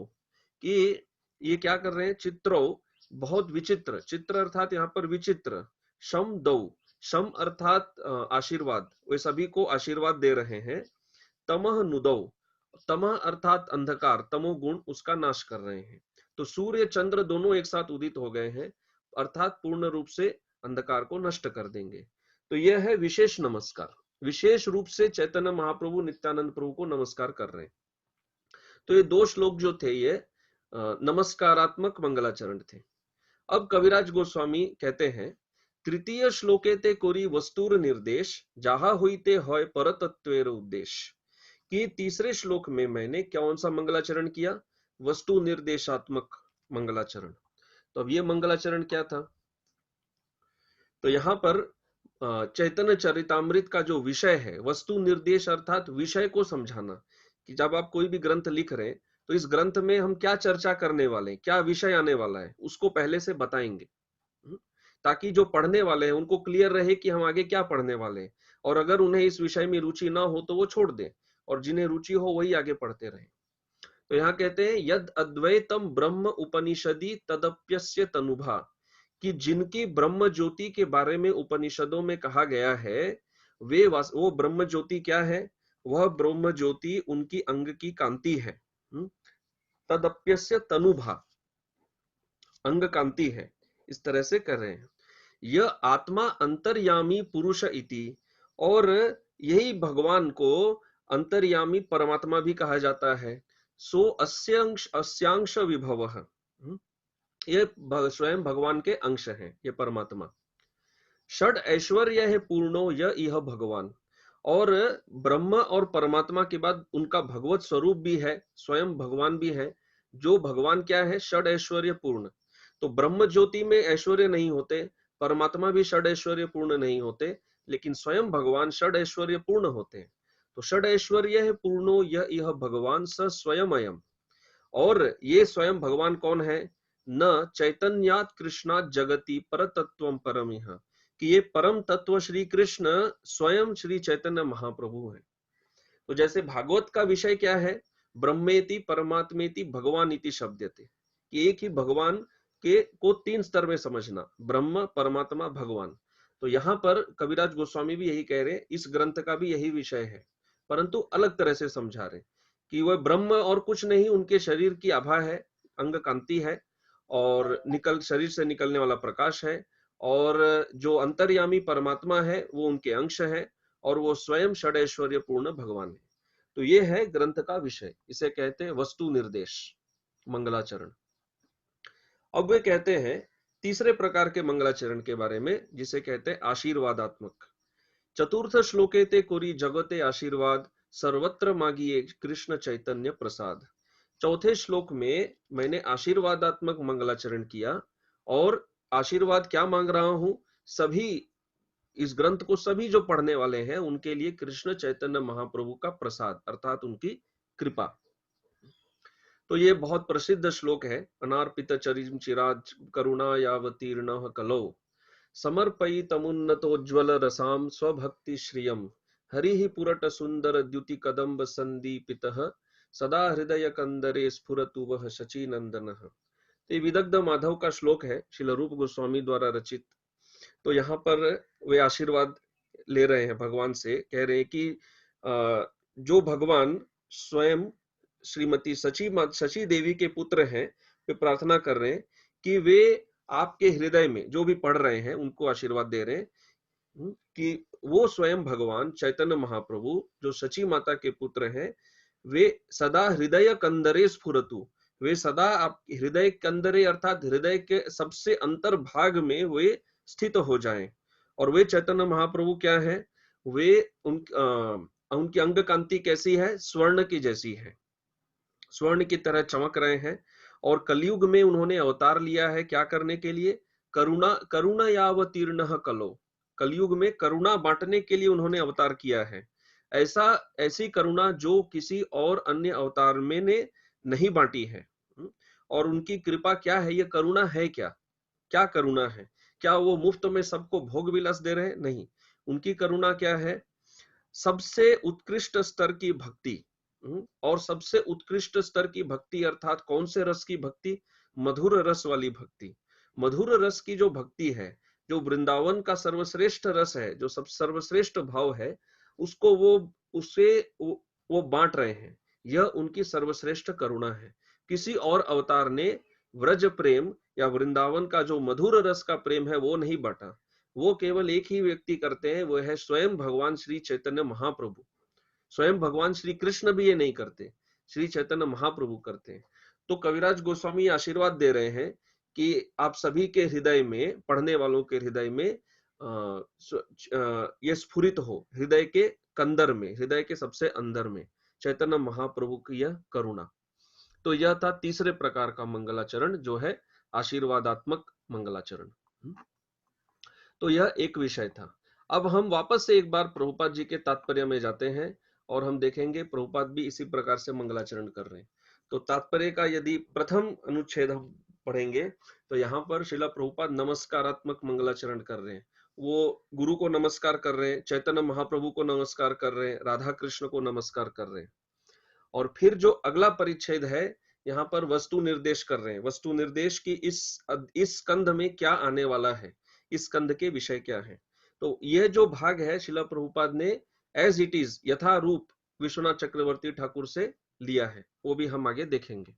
कि ये क्या कर रहे हैं? चित्रौ, बहुत विचित्र, चित्र अर्थात यहाँ पर विचित्र। शम दौ, शम अर्थात आशीर्वाद, वे सभी को आशीर्वाद दे रहे हैं। तमह नुदौ, तमह अर्थात अंधकार, तमोगुण, उसका नाश कर रहे हैं। तो सूर्य चंद्र दोनों एक साथ उदित हो गए हैं, अर्थात पूर्ण रूप से अंधकार को नष्ट कर देंगे। तो यह है विशेष नमस्कार, विशेष रूप से चैतन्य महाप्रभु नित्यानंद प्रभु को नमस्कार कर रहे हैं। तो ये 2 श्लोक जो थे ये नमस्कारात्मक मंगलाचरण थे। अब कविराज गोस्वामी कहते हैं, तृतीय श्लोके ते कोरी वस्तुर निर्देश, जहा हुईते होय परतत्वेर उद्देश्य, कि तीसरे श्लोक में मैंने कौन सा मंगलाचरण किया? वस्तु निर्देशात्मक मंगलाचरण। तो अब ये मंगलाचरण क्या था? तो यहाँ पर चैतन्य चरितामृत का जो विषय है, वस्तु निर्देश अर्थात विषय को समझाना, कि जब आप कोई भी ग्रंथ लिख रहे हैं तो इस ग्रंथ में हम क्या चर्चा करने वाले हैं, क्या विषय आने वाला है, उसको पहले से बताएंगे। ताकि जो पढ़ने वाले हैं उनको क्लियर रहे कि हम आगे क्या पढ़ने वाले हैं। और अगर उन्हें इस विषय में रुचि ना हो तो वो छोड़ दें, और जिन्हें रुचि हो वही आगे पढ़ते रहें। तो यहाँ कहते हैं यद अद्वैतम ब्रह्म उपनिषदि तदप्यस्य तनुभा, कि जिनकी ब्रह्म ज्योति के बारे में उपनिषदों में कहा गया है, वो ब्रह्म ज्योति क्या है? वह ब्रह्म ज्योति उनकी अंग की कांति है। तदप्यस्य तनुभा, अंग कांति है, इस तरह से कर रहे हैं। यह आत्मा अंतर्यामी पुरुष इति, और यही भगवान को अंतर्यामी परमात्मा भी कहा जाता है। सो अस्यांश विभव, ये स्वयं भगवान के अंश हैं, ये परमात्मा। षड ऐश्वर्य है पूर्णो यह भगवान, और ब्रह्म और परमात्मा के बाद उनका भगवत स्वरूप भी है, स्वयं भगवान भी है। जो भगवान क्या है? षड ऐश्वर्य पूर्ण। तो ब्रह्म ज्योति में ऐश्वर्य नहीं होते, परमात्मा भी षड ऐश्वर्य पूर्ण नहीं होते, लेकिन स्वयं भगवान षड ऐश्वर्य पूर्ण होते हैं। तो षड ऐश्वर्य है पूर्णो यह भगवान स स्वयं, और ये स्वयं भगवान कौन है? न चैतन्यात कृष्णात जगति परतत्वम परमिह, कि ये परम तत्व श्री कृष्ण स्वयं श्री चैतन्य महाप्रभु है। तो जैसे भागवत का विषय क्या है? ब्रह्मेति परमात्मेति भगवान इति शब्दते, कि एक ही भगवान के को तीन स्तर में समझना, ब्रह्म, परमात्मा, भगवान। तो यहाँ पर कविराज गोस्वामी भी यही कह रहे हैं, इस ग्रंथ का भी यही विषय है, परंतु अलग तरह से समझा रहे कि वह ब्रह्म और कुछ नहीं, उनके शरीर की आभा है, अंग कांति है, और शरीर से निकलने वाला प्रकाश है, और जो अंतर्यामी परमात्मा है वो उनके अंश है, और वो स्वयं षडैश्वर्य पूर्ण भगवान है। तो ये है ग्रंथ का विषय, इसे कहते हैं वस्तु निर्देश मंगलाचरण। अब वे कहते हैं तीसरे प्रकार के मंगलाचरण के बारे में, जिसे कहते हैं आशीर्वादात्मक। चतुर्थ श्लोके ते कोरी जगते आशीर्वाद, सर्वत्र मागिए कृष्ण चैतन्य प्रसाद। चौथे श्लोक में मैंने आशीर्वादात्मक मंगलाचरण किया, और आशीर्वाद क्या मांग रहा हूं? सभी, इस ग्रंथ को सभी जो पढ़ने वाले हैं उनके लिए कृष्ण चैतन्य महाप्रभु का प्रसाद अर्थात उनकी कृपा। तो ये बहुत प्रसिद्ध श्लोक है। अनार्पित चरिम चिराज करुणा यावतीर्ण कलो, समर्पयितमुन्नतोज्ज्वल रसाम स्वभक्ति श्रियम, हरि पुरट सुंदर द्युति कदम्ब संदीपितः, सदा हृदय कंदरे स्फुरतु वह शची नंदन। तो ये विदग्ध माधव का श्लोक है, श्रील रूप गोस्वामी द्वारा रचित। तो यहाँ पर वे आशीर्वाद ले रहे हैं भगवान से, कह रहे हैं कि जो भगवान स्वयं श्रीमती शची देवी के पुत्र हैं, वे प्रार्थना कर रहे हैं कि वे आपके हृदय में जो भी पढ़ रहे हैं उनको आशीर्वाद दे रहे हैं, कि वो स्वयं भगवान चैतन्य महाप्रभु जो शची माता के पुत्र हैं, वे सदा हृदय कंदरे स्फुरतु, वे सदा आप हृदय कंदरे अर्थात हृदय के सबसे अंतर भाग में वे स्थित हो जाएं। और वे चैतन्य महाप्रभु क्या है? वे उनकी अंग कांति कैसी है? स्वर्ण की जैसी है, स्वर्ण की तरह चमक रहे हैं। और कलयुग में उन्होंने अवतार लिया है, क्या करने के लिए? करुणा यावतीर्ण कलो, कलयुग में करुणा बांटने के लिए उन्होंने अवतार किया है। ऐसी करुणा जो किसी और अन्य अवतार में ने नहीं बांटी है। और उनकी कृपा क्या है? ये करुणा है क्या? क्या करुणा है? क्या वो मुफ्त में सबको भोग विलास दे रहे हैं? नहीं, उनकी करुणा क्या है? सबसे उत्कृष्ट स्तर की भक्ति। और सबसे उत्कृष्ट स्तर की भक्ति अर्थात कौन से रस की भक्ति? मधुर रस वाली भक्ति। मधुर रस की जो भक्ति है, जो वृंदावन का सर्वश्रेष्ठ रस है, जो सब सर्वश्रेष्ठ भाव है, उसको वो बांट रहे हैं। यह उनकी सर्वश्रेष्ठ करुणा है। किसी और अवतार ने व्रज प्रेम या वृंदावन का जो मधुर रस का प्रेम है वो नहीं बांटा। वो केवल एक ही व्यक्ति करते हैं, वो है स्वयं भगवान श्री चैतन्य महाप्रभु। स्वयं भगवान श्री कृष्ण भी ये नहीं करते, श्री चैतन्य महाप्रभु करते हैं। तो कविराज गोस्वामी आशीर्वाद दे रहे हैं कि आप सभी के हृदय में, पढ़ने वालों के हृदय में ये स्फुरित हो, हृदय के कंदर में, हृदय के सबसे अंदर में चैतन्य महाप्रभु की यह करुणा। तो यह था तीसरे प्रकार का मंगलाचरण, जो है आशीर्वादात्मक मंगलाचरण। तो यह एक विषय था। अब हम वापस से एक बार प्रभुपाद जी के तात्पर्य में जाते हैं, और हम देखेंगे प्रभुपाद भी इसी प्रकार से मंगलाचरण कर रहे हैं। तो तात्पर्य का यदि प्रथम अनुच्छेद हम पढ़ेंगे, तो यहाँ पर श्रीला प्रभुपाद नमस्कारात्मक मंगलाचरण कर रहे हैं। वो गुरु को नमस्कार कर रहे हैं, चैतन्य महाप्रभु को नमस्कार कर रहे हैं, राधा कृष्ण को नमस्कार कर रहे हैं। और फिर जो अगला परिच्छेद है, यहाँ पर वस्तु निर्देश कर रहे हैं। वस्तु निर्देश की इस स्कंध में क्या आने वाला है, इस स्कंध के विषय क्या है। तो यह जो भाग है श्रीला प्रभुपाद ने एज इट इज यथारूप विश्वनाथ चक्रवर्ती ठाकुर से लिया है, वो भी हम आगे देखेंगे।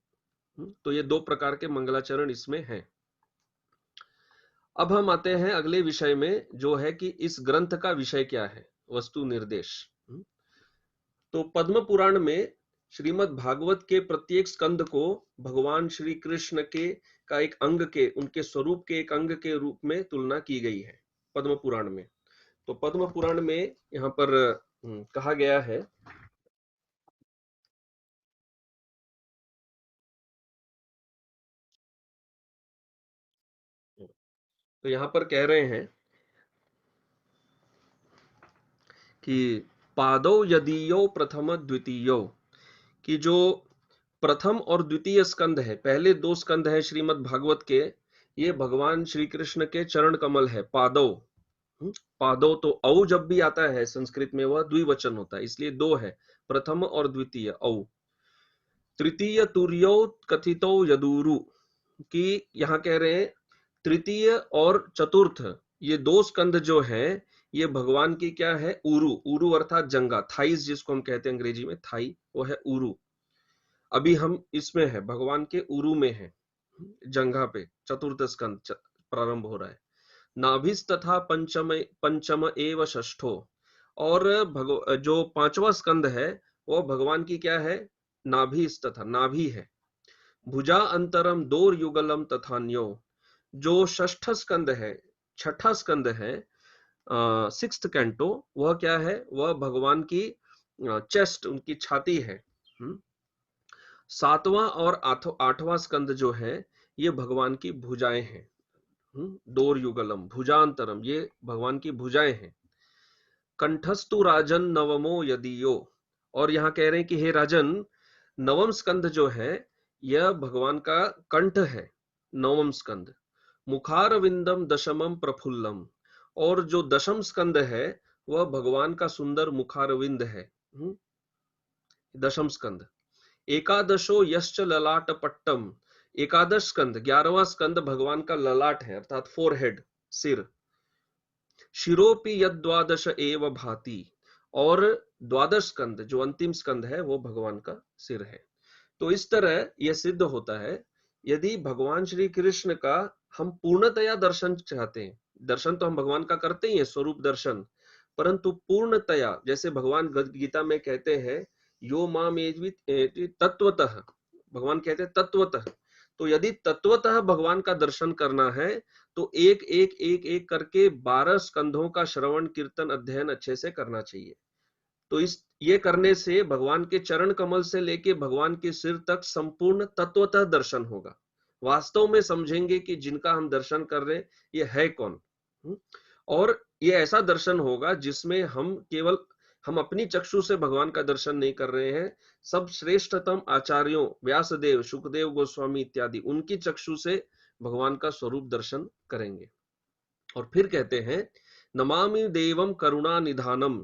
तो ये दो प्रकार के मंगलाचरण इसमें हैं। अब हम आते हैं अगले विषय में, जो है कि इस ग्रंथ का विषय क्या है, वस्तु निर्देश। तो पद्म पुराण में श्रीमद् भागवत के प्रत्येक स्कंद को भगवान श्री कृष्ण के का एक अंग के, उनके स्वरूप के एक अंग के रूप में तुलना की गई है पद्म पुराण में। तो पद्म पुराण में यहाँ पर कहा गया है, तो यहाँ पर कह रहे हैं कि पादौ यदीयो प्रथम द्वितीयो, कि जो प्रथम और द्वितीय स्कंद है, पहले दो स्कंद है श्रीमद् भागवत के, ये भगवान श्री कृष्ण के चरण कमल है। पादौ, पादौ तो औ जब भी आता है संस्कृत में वह द्विवचन होता है, इसलिए दो है, प्रथम और द्वितीय औ। तृतीय तुर्यो कथितो यदुरु, कि यहाँ कह रहे हैं तृतीय और चतुर्थ ये दो स्कंद जो है, ये भगवान की क्या है, उरु। उरु अर्थात जंगा, थाइज जिसको हम कहते हैं अंग्रेजी में, थाई, वो है उरु। अभी हम इसमें है, भगवान के उरु में है, जंघा पे चतुर्थ स्कंद प्रारंभ हो रहा है। नाभिस तथा पंचम पंचम एव षष्ठो, और जो पांचवा स्कंद है वो भगवान की क्या है, नाभिस तथा, नाभि है। भुजा अंतरम दोर युगलम तथान्यो, जो षष्ठ स्कंद है, छठा स्कंद है, सिक्स्थ कैंटो, वह क्या है, वह भगवान की चेस्ट, उनकी छाती है। सातवां और आठवां स्कंद जो है, ये भगवान की भुजाएं हैं। दोर युगलम भुजांतरम, ये भगवान की भुजाएं हैं। कंठस्तु राजन नवमो यदियो, और यहां कह रहे हैं कि हे राजन, नवम स्कंद जो है यह भगवान का कंठ है, नवम स्कंद। मुखारविंदम दशमम प्रफुल्लम, और जो दशम स्कंद है वह भगवान का सुंदर मुखारविंद है, दशम स्कंद। एकादशो यश्च ललाट पट्टम, एकादश स्कंद, 11वां स्कंद भगवान का ललाट है, अर्थात फोरहेड, सिर। शिरोपि यद्वादश एव भाति, और द्वादश स्कंद जो अंतिम स्कंद है वो भगवान का सिर है। तो इस तरह यह सिद्ध होता है, यदि भगवान श्री कृष्ण का हम पूर्णतया दर्शन चाहते हैं, दर्शन तो हम भगवान का करते ही हैं, स्वरूप दर्शन, परंतु पूर्णतया, जैसे भगवान गीता में कहते हैं, यो माम एवेति तत्वतः, भगवान कहते हैं तत्वतः। तो यदि तत्वतः भगवान का दर्शन करना है, तो एक एक एक एक करके 12 स्कंधों का श्रवण कीर्तन अध्ययन अच्छे से करना चाहिए। तो ये करने से भगवान के चरण कमल से लेके भगवान के सिर तक संपूर्ण तत्वतः दर्शन होगा। वास्तव में समझेंगे कि जिनका हम दर्शन कर रहे हैं ये है कौन। और ये ऐसा दर्शन होगा जिसमें हम अपनी चक्षु से भगवान का दर्शन नहीं कर रहे हैं, सब श्रेष्ठतम आचार्यों, व्यासदेव, सुखदेव गोस्वामी इत्यादि, उनकी चक्षु से भगवान का स्वरूप दर्शन करेंगे। और फिर कहते हैं, नमामि देवम करुणा निधानम,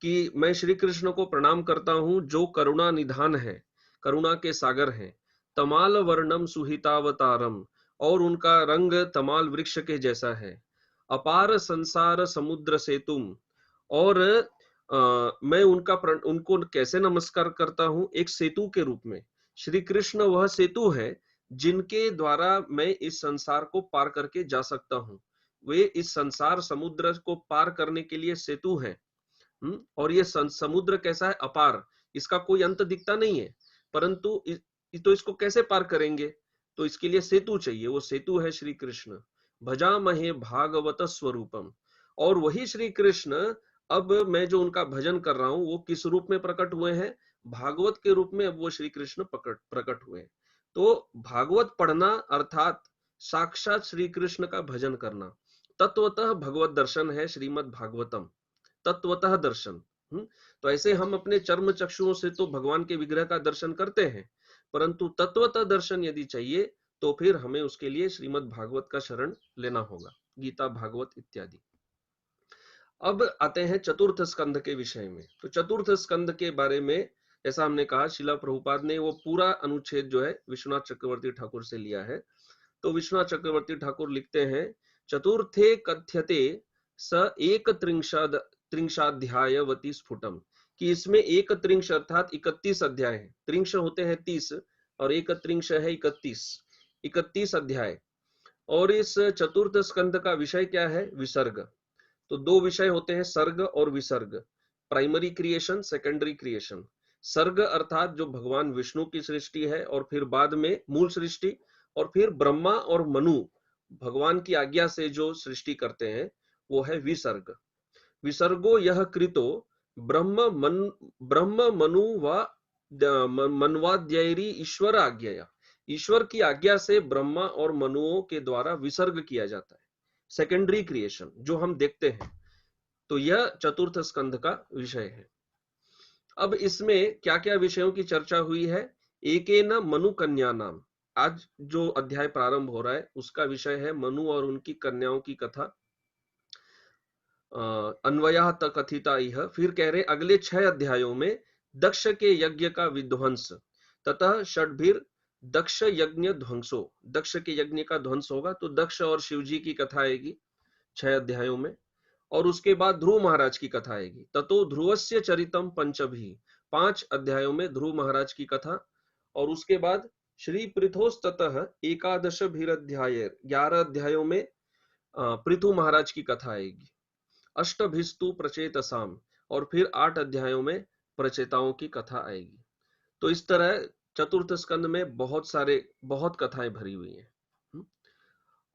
कि मैं श्री कृष्ण को प्रणाम करता हूं जो करुणा निधान है, करुणा के सागर हैं। तमाल वर्णम सुहितावतारम, और उनका रंग तमाल वृक्ष के जैसा है। अपार संसार समुद्र सेतुम, और मैं उनको कैसे नमस्कार करता हूं, एक सेतु के रूप में। श्री कृष्ण वह सेतु है जिनके द्वारा मैं इस संसार को पार करके जा सकता हूं। वे इस संसार समुद्र को पार करने के लिए सेतु है। और ये समुद्र कैसा है, अपार, इसका कोई अंत दिखता नहीं है, परंतु तो इसको कैसे पार करेंगे, तो इसके लिए सेतु चाहिए, वो सेतु है श्री कृष्ण। भजामहे भागवत स्वरूपम, और वही श्री कृष्ण, अब मैं जो उनका भजन कर रहा हूं वो किस रूप में प्रकट हुए हैं, भागवत के रूप में अब वो श्री कृष्ण प्रकट हुए हैं। तो भागवत पढ़ना अर्थात साक्षात श्री कृष्ण का भजन करना, तत्वतः भगवत दर्शन है श्रीमद् भागवतम, तत्वतः दर्शन। तो ऐसे हम अपने चर्म चक्षुओं से तो भगवान के विग्रह का दर्शन करते हैं, परंतु तत्वतः दर्शन यदि चाहिए तो फिर हमें उसके लिए श्रीमद् भागवत का शरण लेना होगा, गीता, भागवत इत्यादि। अब आते हैं चतुर्थ स्कंध के विषय में। तो चतुर्थ स्कंध के बारे में जैसा हमने कहा, शिला प्रभुपाद ने वो पूरा अनुच्छेद जो है विश्वनाथ चक्रवर्ती ठाकुर से लिया है। तो विश्वनाथ चक्रवर्ती ठाकुर लिखते हैं, चतुर्थे कथ्यते स एक त्रिंशाध्यायवती स्फुटम, कि इसमें एक त्रिंश अर्थात 31 अध्याय है। त्रिंश होते हैं 30 और एक त्रिंश है 31 अध्याय। और इस चतुर्थ स्कंध का विषय क्या है? विसर्ग। तो दो विषय होते हैं, सर्ग और विसर्ग, प्राइमरी क्रिएशन, सेकेंडरी क्रिएशन। सर्ग अर्थात जो भगवान विष्णु की सृष्टि है, और फिर बाद में मूल सृष्टि, और फिर ब्रह्मा और मनु भगवान की आज्ञा से जो सृष्टि करते हैं, वो है विसर्ग। विसर्गो यह कृतो ब्रह्म मनु व मनवाद्यैरी ईश्वर आज्ञया, ईश्वर की आज्ञा से ब्रह्मा और मनुओं के द्वारा विसर्ग किया जाता है, सेकेंडरी क्रिएशन जो हम देखते हैं। तो यह चतुर्थ स्कंध का विषय है। अब इसमें क्या क्या विषयों की चर्चा हुई है? एकेन मनु कन्या नाम, आज जो अध्याय प्रारंभ हो रहा है उसका विषय है मनु और उनकी कन्याओं की कथा। अन्वया कथिता यह, फिर कह रहे अगले 6 अध्यायों में दक्ष के यज्ञ का विध्वंस, ततः षड्भिर दक्ष यज्ञ ध्वंसो, दक्ष के यज्ञ का ध्वंस होगा। तो दक्ष और शिवजी की कथा आएगी 6 अध्यायों में। और उसके बाद ध्रुव महाराज की कथा आएगी। ततो ध्रुवस्य चरितम पंचभी, 5 अध्यायों में ध्रुव महाराज की कथा। और उसके बाद श्री पृथोस्ततः एकादश भीरध्याय, 11 अध्यायों में पृथु महाराज की कथा आएगी। अष्टभिस्तु प्रचेतसाम, और फिर 8 अध्यायों में प्रचेताओं की कथा आएगी। तो इस तरह चतुर्थ स्कंद में बहुत कथाएं भरी हुई हैं।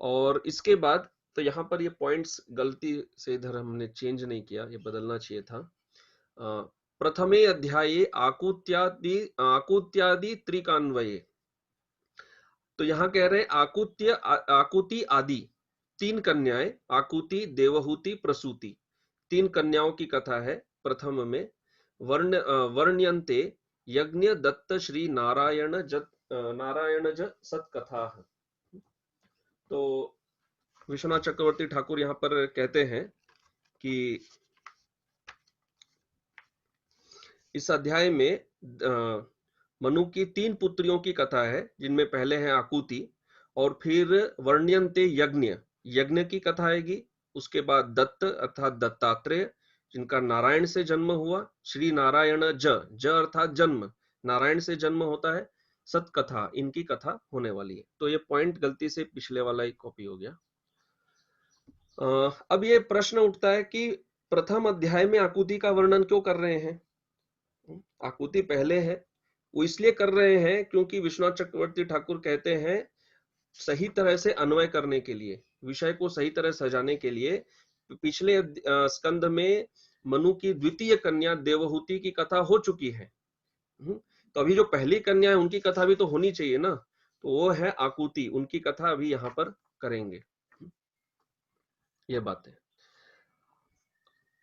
और इसके बाद तो यहाँ पर ये पॉइंट्स गलती से इधर हमने चेंज नहीं किया, ये बदलना चाहिए था। प्रथमे अध्याये आकुत्यादि त्रिकान्वये, तो यहाँ कह रहे हैं आकुति आदि 3 कन्याएं, आकुति, देवहूति, प्रसूति, 3 कन्याओं की कथा है प्रथम में। वर्ण्यन्ते यज्ञ दत्त श्री नारायण ज सत्कथा। तो विश्वनाथ चक्रवर्ती ठाकुर यहाँ पर कहते हैं कि इस अध्याय में मनु की 3 पुत्रियों की कथा है, जिनमें पहले है आकुति, और फिर वर्ण्यन्ते यज्ञ की कथा आएगी। उसके बाद दत्त अर्थात दत्तात्रेय, जिनका नारायण से जन्म हुआ, श्री नारायण ज अर्थात जन्म, नारायण से जन्म होता है, सतकथा, इनकी कथा होने वाली है। तो ये पॉइंट गलती से पिछले वाला ही कॉपी हो गया। अब ये प्रश्न उठता है कि प्रथम अध्याय में आकुति का वर्णन क्यों कर रहे हैं? आकुति पहले है, वो इसलिए कर रहे हैं क्योंकि विश्वनाथ चक्रवर्ती ठाकुर कहते हैं सही तरह से अन्वय करने के लिए, विषय को सही तरह सजाने के लिए। पिछले स्कंद में मनु की द्वितीय कन्या देवहूति की कथा हो चुकी है। तो अभी जो पहली कन्या है उनकी कथा भी तो होनी चाहिए ना, तो वो है आकुति, उनकी कथा अभी यहाँ पर करेंगे। ये बात है।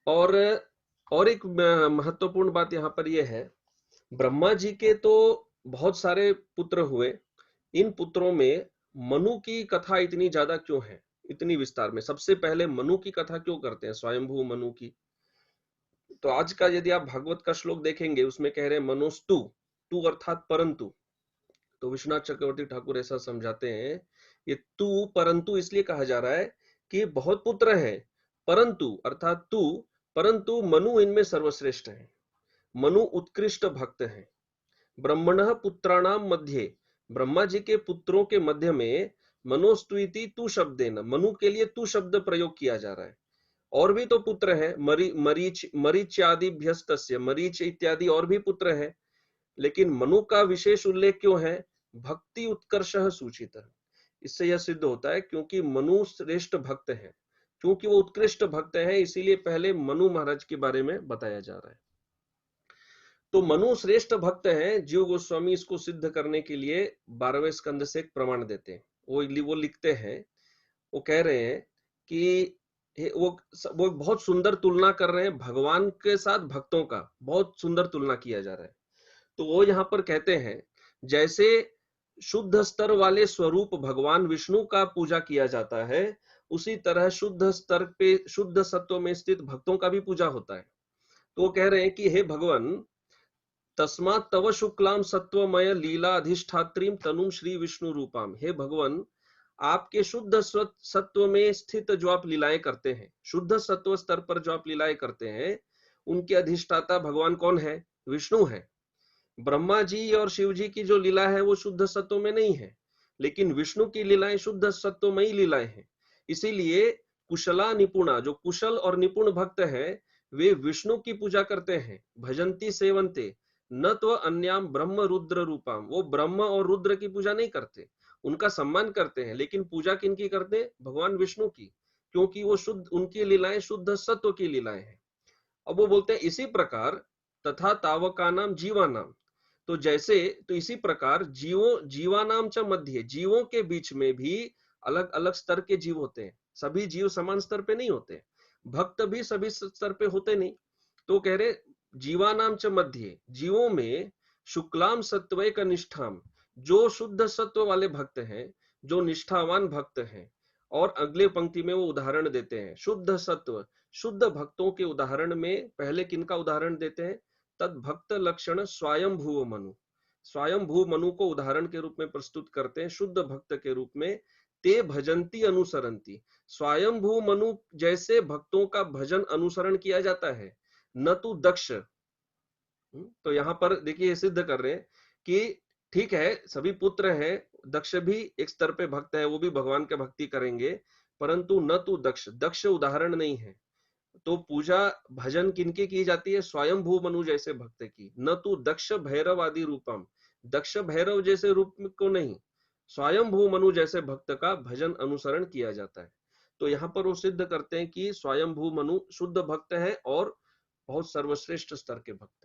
और एक महत्वपूर्ण बात यहाँ पर यह है, ब्रह्मा जी के तो बहुत सारे पुत्र हुए, इन पुत्रों में मनु की कथा इतनी ज्यादा क्यों है, इतनी विस्तार में? सबसे पहले मनु की कथा क्यों करते हैं, स्वयंभू मनु की? तो आज का यदि आप भागवत का श्लोक देखेंगे, उसमें कह रहे हैं मनोस्तु, तू अर्थात परंतु। तो विश्वनाथ चक्रवर्ती ठाकुर ऐसा समझाते हैं, ये तू परंतु इसलिए कहा जा रहा है कि बहुत पुत्र हैं, परंतु अर्थात तू, परंतु मनु इनमें सर्वश्रेष्ठ है, मनु उत्कृष्ट भक्त है। ब्रह्मणः पुत्राणाम मध्य, ब्रह्मा जी के पुत्रों के मध्य में मनोस्तुति तू शब्देन, मनु के लिए तू शब्द प्रयोग किया जा रहा है। और भी तो पुत्र है, मरीच्यादिभ्यस्तस्य, मरीच इत्यादि और भी पुत्र है, लेकिन मनु का विशेष उल्लेख क्यों है? भक्ति उत्कर्षः सूचित। इससे यह सिद्ध होता है क्योंकि मनु श्रेष्ठ भक्त है, क्योंकि वो उत्कृष्ट भक्त है, इसीलिए पहले मनु महाराज के बारे में बताया जा रहा है। तो मनु श्रेष्ठ भक्त हैं, जीव गोस्वामी इसको सिद्ध करने के लिए 12वें स्कंद से एक प्रमाण देते हैं। वो लिखते हैं, वो कह रहे हैं कि वो बहुत सुंदर तुलना कर रहे हैं भगवान के साथ भक्तों का, बहुत सुंदर तुलना किया जा रहा है। तो वो यहाँ पर कहते हैं, जैसे शुद्ध स्तर वाले स्वरूप भगवान विष्णु का पूजा किया जाता है, उसी तरह शुद्ध स्तर पे शुद्ध सत्व में स्थित भक्तों का भी पूजा होता है। तो वो कह रहे हैं कि हे भगवान, तस्मात् तव शुक्लाम सत्वमय लीला अधिष्ठात्रीम तनुम श्री विष्णु रूपाम। हे भगवान, आपके शुद्ध सत्व में स्थित जो आप लीलाएं करते हैं, शुद्ध सत्व स्तर पर जो आप लीलाएं करते हैं, उनके अधिष्ठाता भगवान कौन है? विष्णु है। ब्रह्मा जी और शिव जी की जो लीला है वो शुद्ध सत्व में नहीं है, लेकिन विष्णु की लीलाएं शुद्ध सत्वमयी लीलाएं हैं। इसीलिए कुशला निपुणा, जो कुशल और निपुण भक्त है, वे विष्णु की पूजा करते हैं। भजंती सेवंते न तो अन्याम ब्रह्म रुद्र रूपाम, वो ब्रह्म और रुद्र की पूजा नहीं करते, उनका सम्मान करते हैं, लेकिन पूजा किनकी करते हैं? भगवान विष्णु की, क्योंकि वो शुद्ध, उनकी लीलाएं शुद्ध सत्व की लीलाएं हैं। अब वो बोलते हैं इसी प्रकार तथा तावका नाम जीवा नाम, तो जैसे, तो इसी प्रकार जीवानाम च मध्य, जीवों के बीच में भी अलग अलग स्तर के जीव होते हैं। सभी जीव समान स्तर पे नहीं होते, भक्त भी सभी स्तर पे होते नहीं। तो कह रहे जीवानाम च मध्य, जीवों में शुक्लाम सत्वैक निष्ठाम, जो शुद्ध सत्व वाले भक्त हैं, जो निष्ठावान भक्त हैं। और अगले पंक्ति में वो उदाहरण देते हैं शुद्ध सत्व शुद्ध भक्तों के उदाहरण में। पहले किनका उदाहरण देते हैं? तद भक्त लक्षण स्वयंभू मनु, स्वयंभू मनु को उदाहरण के रूप में प्रस्तुत करते हैं शुद्ध भक्त के रूप में। ते भजंती अनुसरंती, स्वयंभू मनु जैसे भक्तों का भजन अनुसरण किया जाता है। न तू दक्ष, तो यहां पर देखिए ये सिद्ध कर रहे हैं कि ठीक है, सभी पुत्र हैं, दक्ष भी एक स्तर पे भक्त है, वो भी भगवान के भक्ति करेंगे, परंतु न तू दक्ष, दक्ष उदाहरण नहीं है। तो पूजा भजन किनकी की जाती है? स्वयंभू मनु जैसे भक्त की। न तू दक्ष भैरव आदि रूपम, दक्ष भैरव जैसे रूप को नहीं, स्वयंभू मनु जैसे भक्त का भजन अनुसरण किया जाता है। तो यहाँ पर वो सिद्ध करते हैं कि स्वयंभू मनु शुद्ध भक्त है और बहुत सर्वश्रेष्ठ स्तर के भक्त हैं।